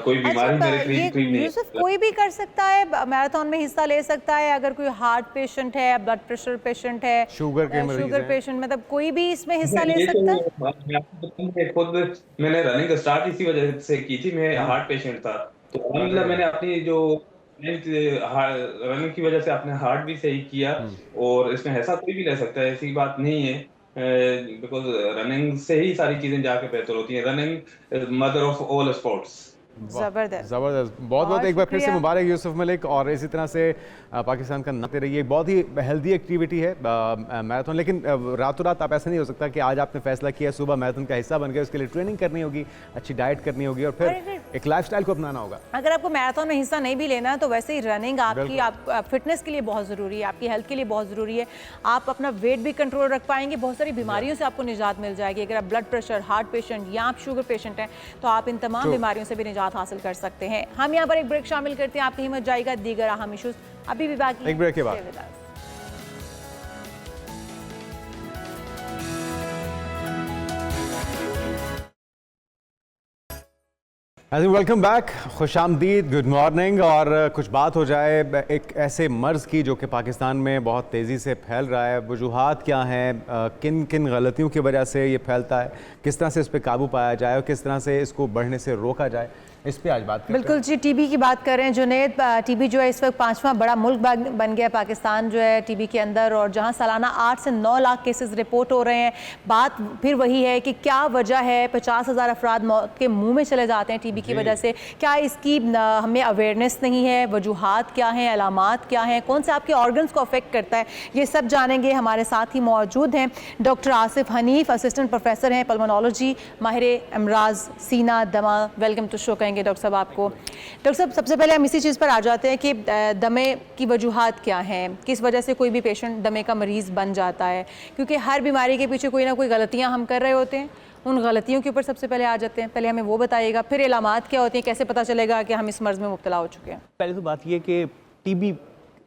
कोई बीमारी मेरे करीब नहीं यूसुफ, है। कोई भी कर सकता है मैराथन में हिस्सा ले सकता है? अगर कोई हार्ट पेशेंट है, ब्लड प्रेशर पेशेंट है, शुगर के मरीज शुगर हैं। पेशेंट, मतलब कोई भी इसमें हिस्सा ले ये सकता है? तो मैं आपको बताऊं कि खुद मैंने रनिंग स्टार्ट इसी वजह से की थी, मैं हार्ट पेशेंट था तो अल्हम्दुलिल्लाह मैंने अपनी जो रनिंग की वजह से अपने हार्ट भी सही किया और इसमें ऐसा कोई भी ले सकता है, ऐसी बात नहीं है बिकॉज रनिंग से ही सारी चीजें जाके बेहतर होती हैं। Running mother of all sports. जबरदस्त। ज़बरदस्त, बहुत बहुत एक बार फिर से मुबारक यूसुफ मलिक, और इसी तरह से पाकिस्तान का नाते रहिए। बहुत ही हेल्दी एक्टिविटी है मैराथन, लेकिन रातों रात आप ऐसा नहीं हो सकता कि आज आपने फैसला किया सुबह मैराथन का हिस्सा बन गए, उसके लिए ट्रेनिंग करनी होगी, अच्छी डाइट करनी होगी और फिर एक लाइफस्टाइल को अपनाना होगा। अगर आपको मैराथन में हिस्सा नहीं भी लेना है तो वैसे ही रनिंग आपकी फिटनेस के लिए बहुत ज़रूरी है, आपकी हेल्थ के लिए बहुत ज़रूरी है। आप अपना वेट भी कंट्रोल रख पाएंगे, बहुत सारी बीमारियों से आपको निजात मिल जाएगी। अगर आप ब्लड प्रेशर, हार्ट पेशेंट या आप शुगर पेशेंट हैं तो आप इन तमाम बीमारियों से भी निजात हासिल कर सकते हैं। हम यहाँ पर एक ब्रेक शामिल करते हैं, आपकी हिम्मत जाएगा दीगर अहम इशूज़ अभी भी बाकी, एक ब्रेक के बाद। वेलकम बैक, खुश आमदीद, गुड मॉर्निंग। और कुछ बात हो जाए एक ऐसे मर्ज़ की जो कि पाकिस्तान में बहुत तेज़ी से फैल रहा है। वजूहात क्या हैं, किन किन गलतियों की वजह से ये फैलता है, किस तरह से इस पर काबू पाया जाए और किस तरह से इसको बढ़ने से रोका जाए, इस पे आज बात करते हैं। बिल्कुल जी, टीबी की बात कर रहे हैं जुनैद। टीबी जो है इस वक्त 5वां बड़ा मुल्क बन गया पाकिस्तान जो है टीबी के अंदर, और जहां सालाना 8 से 9 लाख केसेस रिपोर्ट हो रहे हैं। बात फिर वही है कि क्या वजह है, 50,000 अफराद मौत के मुंह में चले जाते हैं टीबी की वजह से। क्या इसकी हमें अवेयरनेस नहीं है, वजूहात क्या हैं, अलामात क्या हैं, कौन से आपके ऑर्गन्स को अफेक्ट करता है, ये सब जानेंगे। हमारे साथ ही मौजूद हैं doctor Asif Hanif, assistant professor हैं पल्मोनोलॉजी, माहिर अमराज सीना दमा। वेलकम टू शो कहेंगे डॉक्टर साहब आपको। डॉक्टर साहब, सबसे पहले हम इसी चीज़ पर आ जाते हैं कि दमे की वजूहात क्या हैं, किस वजह से कोई भी पेशेंट दमे का मरीज़ बन जाता है, क्योंकि हर बीमारी के पीछे कोई ना कोई गलतियां हम कर रहे होते हैं। उन गलतियों के ऊपर सबसे पहले आ जाते हैं, पहले हमें वो बताइएगा, फिर इलामात क्या होती हैं, कैसे पता चलेगा कि हम इस मर्ज़ में मुब्तला हो चुके हैं। पहले तो बात ये कि टीबी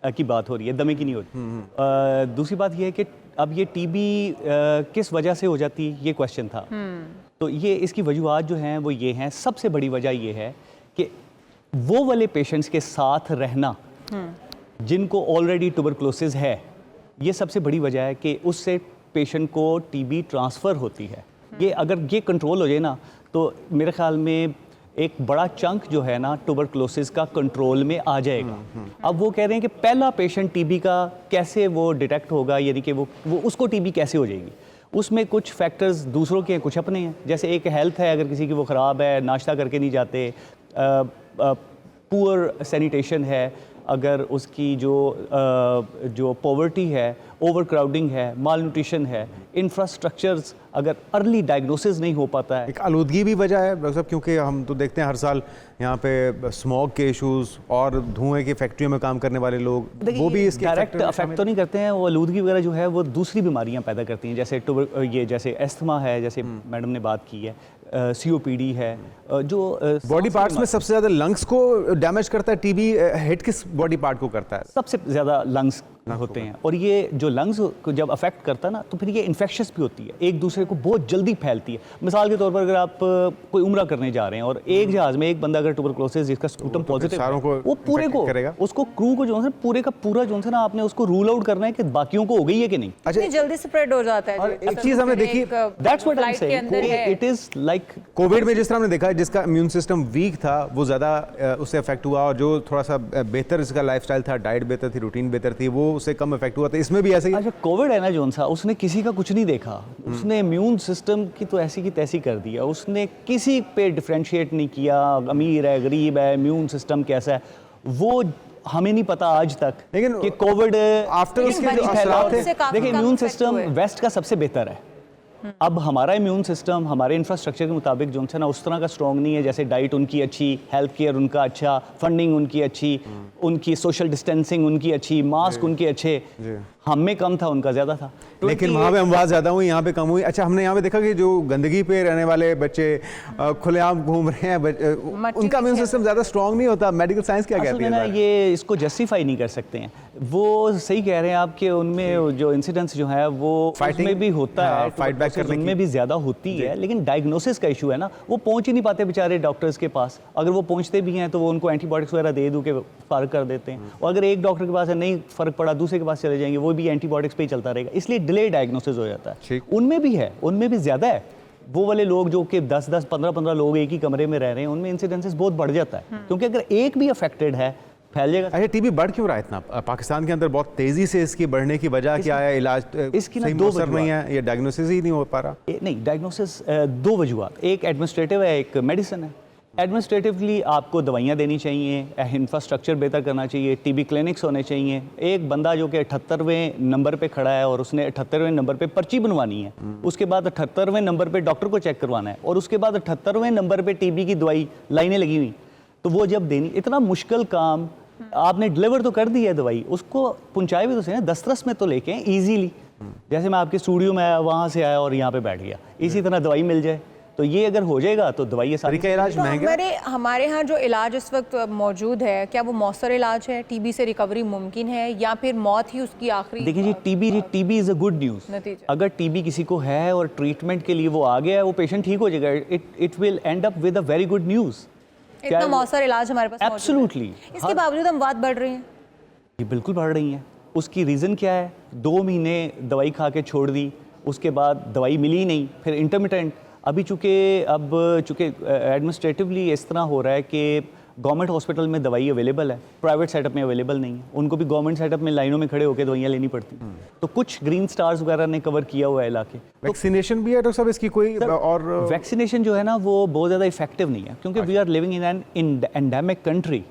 की बात हो रही है, दमे की नहीं होती। दूसरी बात ये है कि अब ये टीबी किस वजह से हो जाती है, ये क्वेश्चन था। तो ये इसकी वजूहात जो हैं वो ये हैं। सबसे बड़ी वजह ये है कि वो वाले पेशेंट्स के साथ रहना जिनको ऑलरेडी ट्यूबरकुलोसिस है, ये सबसे बड़ी वजह है कि उससे पेशेंट को टीबी ट्रांसफ़र होती है। ये अगर ये कंट्रोल हो जाए ना तो मेरे ख्याल में एक बड़ा चंक जो है ना ट्यूबरकुलोसिस का कंट्रोल में आ जाएगा। अब वो कह रहे हैं कि पहला पेशेंट टीबी का कैसे वो डिटेक्ट होगा, यानी कि वो उसको टीबी कैसे हो जाएगी। उसमें कुछ फैक्टर्स दूसरों के हैं, कुछ अपने हैं। जैसे एक हेल्थ है, अगर किसी की वो ख़राब है, नाश्ता करके नहीं जाते, पुअर सैनिटेशन है, अगर उसकी जो पॉवर्टी है, ओवर क्राउडिंग है, माल न्यूट्रिशन है, इंफ्रास्ट्रक्चर्स अगर अर्ली डायग्नोसिस नहीं हो पाता है। एक आलूदगी भी वजह है डॉक्टर साहब, क्योंकि हम तो देखते हैं हर साल यहाँ पे स्मोक के इश्यूज और धुएं की फैक्ट्रियों में काम करने वाले लोग, वो भी इसके डायरेक्ट अफेक्ट तो नहीं करते हैं। वो आलूदगी वगैरह जो है वो दूसरी बीमारियाँ पैदा करती हैं, जैसे जैसे एस्थमा है, जैसे मैडम ने बात की है, COPD है, जो बॉडी पार्ट्स में सबसे ज़्यादा लंग्स को डैमेज करता है टीबी। हिट किस बॉडी पार्ट को करता है? सबसे ज़्यादा लंग्स होते हैं, और ये जो लंग्स को जब अफेक्ट करता है ना तो फिर ये इन्फेक्शस भी होती है, एक दूसरे को बहुत जल्दी फैलती है। मिसाल के तौर पर अगर आप कोई उम्रा करने जा रहे हैं और एक जहाज़ में एक बंदा अगर ट्यूबरकुलोसिस जिसका स्पूटम पॉजिटिव है, वो पूरे को उसको क्रू को जो है पूरे का पूरा जो है ना आपने उसको रूल आउट करना है कि बाकियों को हो गई है कि नहीं। अच्छा, जल्दी स्प्रेड हो जाता है। एक चीज़ हमने देखी, that's what I am saying, it is like Covid में जिस तरह हमने देखा, जिसका इम्यून सिस्टम वीक था वो ज़्यादा उससे अफेक्ट हुआ, और जो थोड़ा सा बेहतर इसका लाइफस्टाइल था, डाइट बेहतर थी, रूटीन बेहतर थी, वो उससे कम अफेक्ट हुआ था। इसमें भी ऐसे ही। अच्छा, कोविड है ना जोन सा, उसने किसी का कुछ नहीं देखा, उसने इम्यून सिस्टम की तो ऐसी की तैसी कर दिया। उसने किसी पे डिफरेंशिएट नहीं किया, अमीर है, गरीब है, इम्यून सिस्टम कैसा है। वो हमें नहीं पता आज तक लेकिन कि कोविड आफ्टर लेकिन उसके जो बच्चे असरात लोग थे, से काफी देखिए कम इम्यून इफेक्ट सिस्टम हुए। वेस्ट का सबसे बेहतर है। अब हमारा इम्यून सिस्टम हमारे इंफ्रास्ट्रक्चर के मुताबिक जो है ना उस तरह का स्ट्रॉन्ग नहीं है, जैसे डाइट उनकी अच्छी, हेल्थ केयर उनका अच्छा, फंडिंग उनकी अच्छी, उनकी सोशल डिस्टेंसिंग उनकी अच्छी, मास्क उनके अच्छे। हम में कम था, उनका ज़्यादा था। लेकिन वहाँ पे अमवात ज़्यादा हुई, यहाँ पे कम हुई। अच्छा, हमने यहाँ पे देखा कि जो गंदगी पे रहने वाले बच्चे खुलेआम घूम रहे हैं, उनका इम्यून सिस्टम ज़्यादा स्ट्रॉन्ग नहीं होता। मेडिकल साइंस क्या असल कहती में है ना इस ये इसको जस्टिफाई नहीं कर सकते हैं। वो सही कह रहे हैं आप कि उनमें जो इंसिडेंस जो है वो Fighting, उसमें भी होता हाँ, है, fight back करने की। उनमें भी ज़्यादा होती है, लेकिन डायग्नोसिस का इशू है ना, वो पहुंच ही नहीं पाते बेचारे डॉक्टर्स के पास। अगर वो पहुंचते भी हैं तो वो उनको एंटीबायोटिक्स वगैरह दे दूँ के फ़र्क कर देते हैं, और अगर एक डॉक्टर के पास है नहीं फ़र्क पड़ा, दूसरे के पास चले जाएंगे, वो भी एंटीबायोटिक्स पे ही चलता रहेगा, इसलिए डिले डायग्नोसिस हो जाता है। ठीक। उनमें भी है, उनमें भी ज़्यादा है। वो वाले लोग जो कि 10-10, 15-15 लोग एक ही कमरे में रह रहे हैं, उनमें इंसिडेंसेस बहुत बढ़ जाता है, क्योंकि अगर एक भी अफेक्टेड है फैल जाएगा। अच्छा, टीबी बढ़ क्यों रहा है इतना पाकिस्तान के अंदर बहुत तेजी से? इसकी बढ़ने की वजह क्या है? इलाज इसकी ना सही दो मौसर नहीं वजूहात। है, ये डायग्नोसिस ही नहीं हो पा रहा? नहीं, डायग्नोसिस दो वजूहात, एक एडमिनिस्ट्रेटिव है, एक मेडिसिन है। एडमिनिस्ट्रेटिवली आपको दवाइयाँ देनी चाहिए, इंफ्रास्ट्रक्चर बेहतर करना चाहिए, टीबी क्लिनिक्स होने चाहिए। एक बंदा जो कि 78वें नंबर पे खड़ा है और उसने 78वें नंबर पे पर्ची बनवानी है, उसके बाद 78वें नंबर पे डॉक्टर को चेक करवाना है, और उसके बाद 78वें नंबर पे टीबी की दवाई, लाइनें लगी हुई, तो वो जब देनी, इतना मुश्किल काम, आपने डिलीवर तो कर दी है दवाई, उसको पहुँचाए भी तो सही ना, दस्तरस में तो लेके ईजीली। जैसे मैं आपके स्टूडियो में आया, वहाँ से आया और यहाँ पे बैठ गया, इसी तरह दवाई मिल जाए, तो ये अगर हो जाएगा तो दवाई तरीका इलाज तो महंगा? हमारे यहाँ जो इलाज इस वक्त मौजूद है, क्या वो मौसर इलाज है? टीबी से रिकवरी मुमकिन है या फिर मौत ही उसकी आखिरी? देखिए जी, TB is a good news. नतीजा। अगर टीबी किसी को है और ट्रीटमेंट के लिए वो आ गया है, वो पेशेंट ठीक हो जाएगा, it will and up with a very good news. इतना मौसर इलाज हमारे पास मौजूद है। एब्सोल्युटली। इसके बावजूद अमवात बढ़ रही हैं। ये बिल्कुल बढ़ रही हैं। उसकी रीज़न क्या है? 2 महीने दवाई खा के छोड़ दी, उसके बाद दवाई मिली नहीं, फिर इंटरमिटेंट। अभी चूँकि एडमिनिस्ट्रेटिवली इस तरह हो रहा है कि गवर्नमेंट हॉस्पिटल में दवाई अवेलेबल है, प्राइवेट सेटअप में अवेलेबल नहीं है, उनको भी गवर्नमेंट सेटअप में लाइनों में खड़े होकर दवाइयाँ लेनी पड़ती। तो कुछ ग्रीन स्टार्स वगैरह ने कवर किया हुआ है इलाके। वैक्सीनेशन भी है डॉक्टर साहब इसकी कोई? और वैक्सीनेशन जो है ना वो बहुत ज़्यादा इफेक्टिव नहीं है, क्योंकि we are living in an endemic country.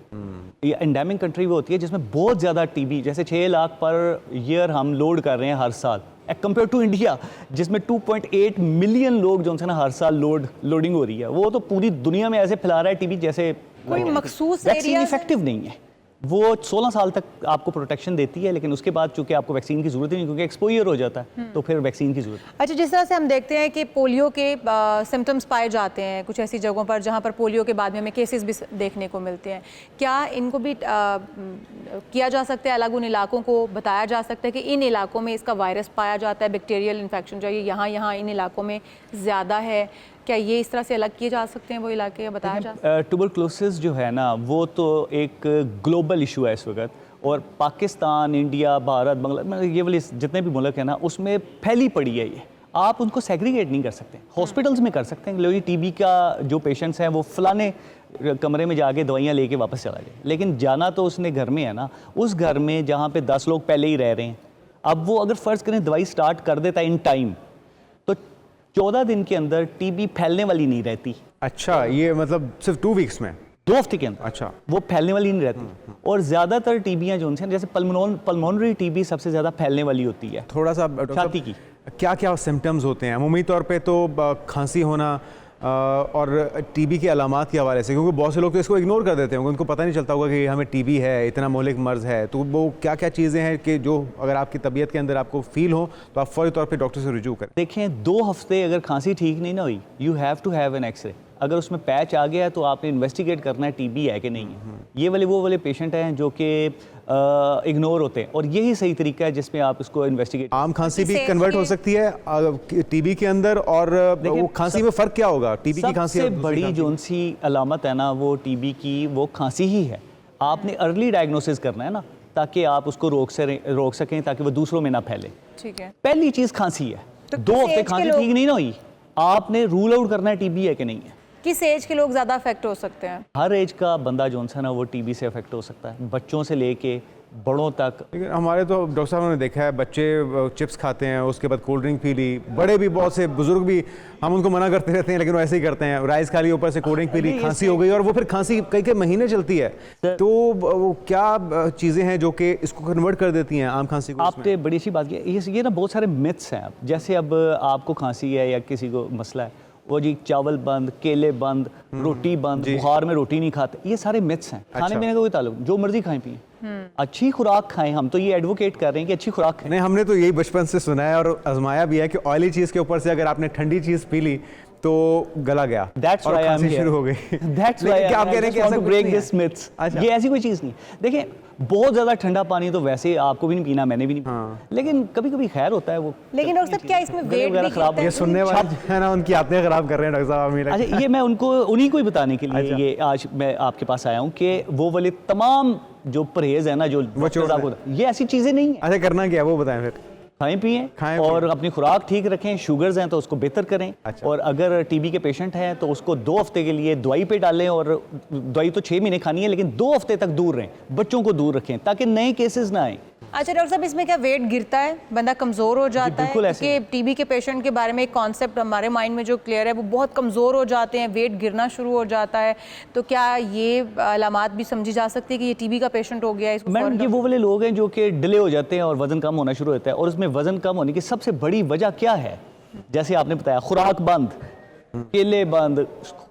ये एंडेमिक कंट्री वो होती है जिसमें बहुत ज़्यादा टीबी, जैसे 6 लाख पर ईयर हम लोड कर रहे हैं हर साल, कंपेयर टू इंडिया जिसमें 2.8 मिलियन लोग जो है ना हर साल लोडिंग हो रही है। वो तो पूरी दुनिया में ऐसे फैला रहा है टीबी, जैसे कोई मखसूस वैक्सीन एरिया इफेक्टिव नहीं है। वो 16 साल तक आपको प्रोटेक्शन देती है, लेकिन उसके बाद चूंकि आपको वैक्सीन की जरूरत ही नहीं, क्योंकि एक्सपोजर हो जाता है, तो फिर वैक्सीन की जरूरत। अच्छा, जिस तरह से हम देखते हैं कि पोलियो के सिम्टम्स पाए जाते हैं कुछ ऐसी जगहों पर जहां पर पोलियो के बाद में हमें केसेस भी देखने को मिलते हैं, क्या इनको भी किया जा सकता है? अलग उन इलाकों को बताया जा सकता है कि इन इलाकों में इसका वायरस पाया जाता है, बैक्टीरियल इन्फेक्शन जो है यहाँ इन इलाकों में ज़्यादा है, क्या ये इस तरह से अलग किए जा सकते हैं वो इलाके, बताया जा सकता है? ट्यूबरक्लोसिस जो है ना वो तो एक ग्लोबल इशू है इस वक्त, और पाकिस्तान, इंडिया, भारत, बांग्लादेश, ये वाले जितने भी मुल्क हैं ना उसमें फैली पड़ी है ये। आप उनको सेग्रीगेट नहीं कर सकते। हॉस्पिटल्स में कर सकते हैं, लोग टीबी का जो पेशेंट्स हैं वो फलाने कमरे में जाके दवाइयाँ लेके वापस चला जाए, लेकिन जाना तो उसने घर में है ना, उस घर में जहाँ पे 10 लोग पहले ही रह रहे हैं। अब वो अगर फ़र्ज़ करें दवाई स्टार्ट कर देता है इन टाइम, तो 14 दिन के अंदर टीबी फैलने वाली नहीं रहती। अच्छा, ये मतलब सिर्फ 2 वीक्स में, 2 हफ्ते के अंदर अच्छा वो फैलने वाली नहीं रहती। और ज़्यादातर टीबियाँ जो उनसे, जैसे पल्मोनरी टीबी सबसे ज़्यादा फैलने वाली होती है, थोड़ा सा डॉक्टर साहब, छाती की। क्या क्या सिम्टम्स होते हैं? अमूमी तौर पे तो खांसी होना और टीबी के अलामात के हवाले से, क्योंकि बहुत से लोग तो इसको इग्नोर कर देते हैं, उनको पता नहीं चलता होगा कि हमें टीबी है, इतना मौलिक मर्ज़ है। तो वो क्या क्या चीज़ें हैं कि जो अगर आपकी तबीयत के अंदर आपको फील हो तो आप फौरी तौर पे डॉक्टर से रुजू करें? देखें, 2 हफ्ते अगर खांसी ठीक नहीं ना हुई, you have to have an x-ray. अगर उसमें पैच आ गया है तो आपने इन्वेस्टिगेट करना है टीबी है कि नहीं है। ये वो वाले पेशेंट हैं जो कि इग्नोर होते हैं, और यही सही तरीका है जिसमें आप इसको इन्वेस्टिगेट। आम खांसी भी कन्वर्ट हो सकती है टीबी के अंदर, और वो खांसी में फ़र्क क्या होगा टीबी की खांसी? सबसे बड़ी जो सी अलामत है ना वो टीबी की, वो खांसी ही है। आपने अर्ली डायग्नोसिस करना है ना, ताकि आप उसको रोक सकें, ताकि वो दूसरों में ना फैले। ठीक है, पहली चीज़ खांसी है। तो 2 हफ्ते खांसी ठीक नहीं ना हुई, आपने रूल आउट करना है टीबी है कि नहीं है। किस एज के लोग ज़्यादा अफेक्ट हो सकते हैं? हर एज का बंदा जो है ना वो टीबी से अफेक्ट हो सकता है, बच्चों से लेके बड़ों तक। लेकिन हमारे तो डॉक्टर साहब ने देखा है, बच्चे चिप्स खाते हैं, उसके बाद कोल्ड ड्रिंक पी ली, बड़े भी, बहुत से बुजुर्ग भी, हम उनको मना करते रहते हैं लेकिन वो ऐसे ही करते हैं, राइस खा ली, ऊपर से कोल्ड ड्रिंक पी ली, खांसी हो गई, और वो फिर खांसी कई महीने चलती है। तो वो क्या चीज़ें हैं जो कि इसको कन्वर्ट कर देती हैं आम खांसी को? आपने बड़ी सी बात की, ये ना बहुत सारे मिथ्स हैं। जैसे अब आपको खांसी है या किसी को मसला है, वो जी चावल बंद, केले बंद, रोटी बंद, बुखार में रोटी नहीं खाते, ये सारे मिथ्स हैं। खाने पीने का कोई ताल्लुक, जो मर्जी खाएं पिए, अच्छी खुराक खाएं। हम तो ये एडवोकेट कर रहे हैं कि अच्छी खुराक खाएं। नहीं, हमने तो यही बचपन से सुना है और आजमाया भी है कि ऑयली चीज़ के ऊपर से अगर आपने ठंडी चीज़ पी ली तो गला गया That's और why I'm खांसी here. शुरू हो गई। That's why क्या आप कह रहे हैं कि ऐसा ब्रेक कुछ दिस नहीं है? मिथ्स। अच्छा। ये ऐसी कोई चीज़ नहीं। देखिए, बहुत ज़्यादा ठंडा पानी तो वैसे आपको भी नहीं पीना, मैंने भी नहीं पीना, लेकिन कभी कभी खैर होता है वो। लेकिन डॉक्टर साहब क्या इसमें वेट भी खराब गिरता ये है? सुनने वाले जो है ना, उनकी आंतें खराब कर रहे हैं डॉक्टर साहब हमें। अच्छा, ये मैं उन्हीं को ही बताने के लिए अच्छा। ये आज मैं आपके पास आया हूँ कि वो वाले तमाम जो परहेज है ना, जो डॉक्टर्स आपको, ये ऐसी चीज़ें नहीं है। अच्छा, करना क्या है वो बताएं फिर। खाएं पिएं और अपनी खुराक ठीक रखें। शुगर्स हैं तो उसको बेहतर करें। अच्छा। और अगर टीबी के पेशेंट हैं तो उसको 2 हफ्ते के लिए दवाई पे डालें, और दवाई तो 6 महीने खानी है, लेकिन 2 हफ्ते तक दूर रहें, बच्चों को दूर रखें ताकि नए केसेस ना आए। अच्छा डॉक्टर साहब, इसमें क्या वेट गिरता है, बंदा कमज़ोर हो जाता है? बिल्कुल ऐसे क्योंकि टीबी के पेशेंट के बारे में एक कॉन्सेप्ट हमारे माइंड में जो क्लियर है, वो बहुत कमज़ोर हो जाते हैं, वेट गिरना शुरू हो जाता है। तो क्या ये अलामात भी समझी जा सकती है कि ये टीबी का पेशेंट हो गया है? इसको मैडम, फौरन ये वो वाले लोग हैं जो कि डिले हो जाते हैं और वजन कम होना शुरू होता है। और उसमें वजन कम होने की सबसे बड़ी वजह क्या है? जैसे आपने बताया, खुराक बंद, केले बंद,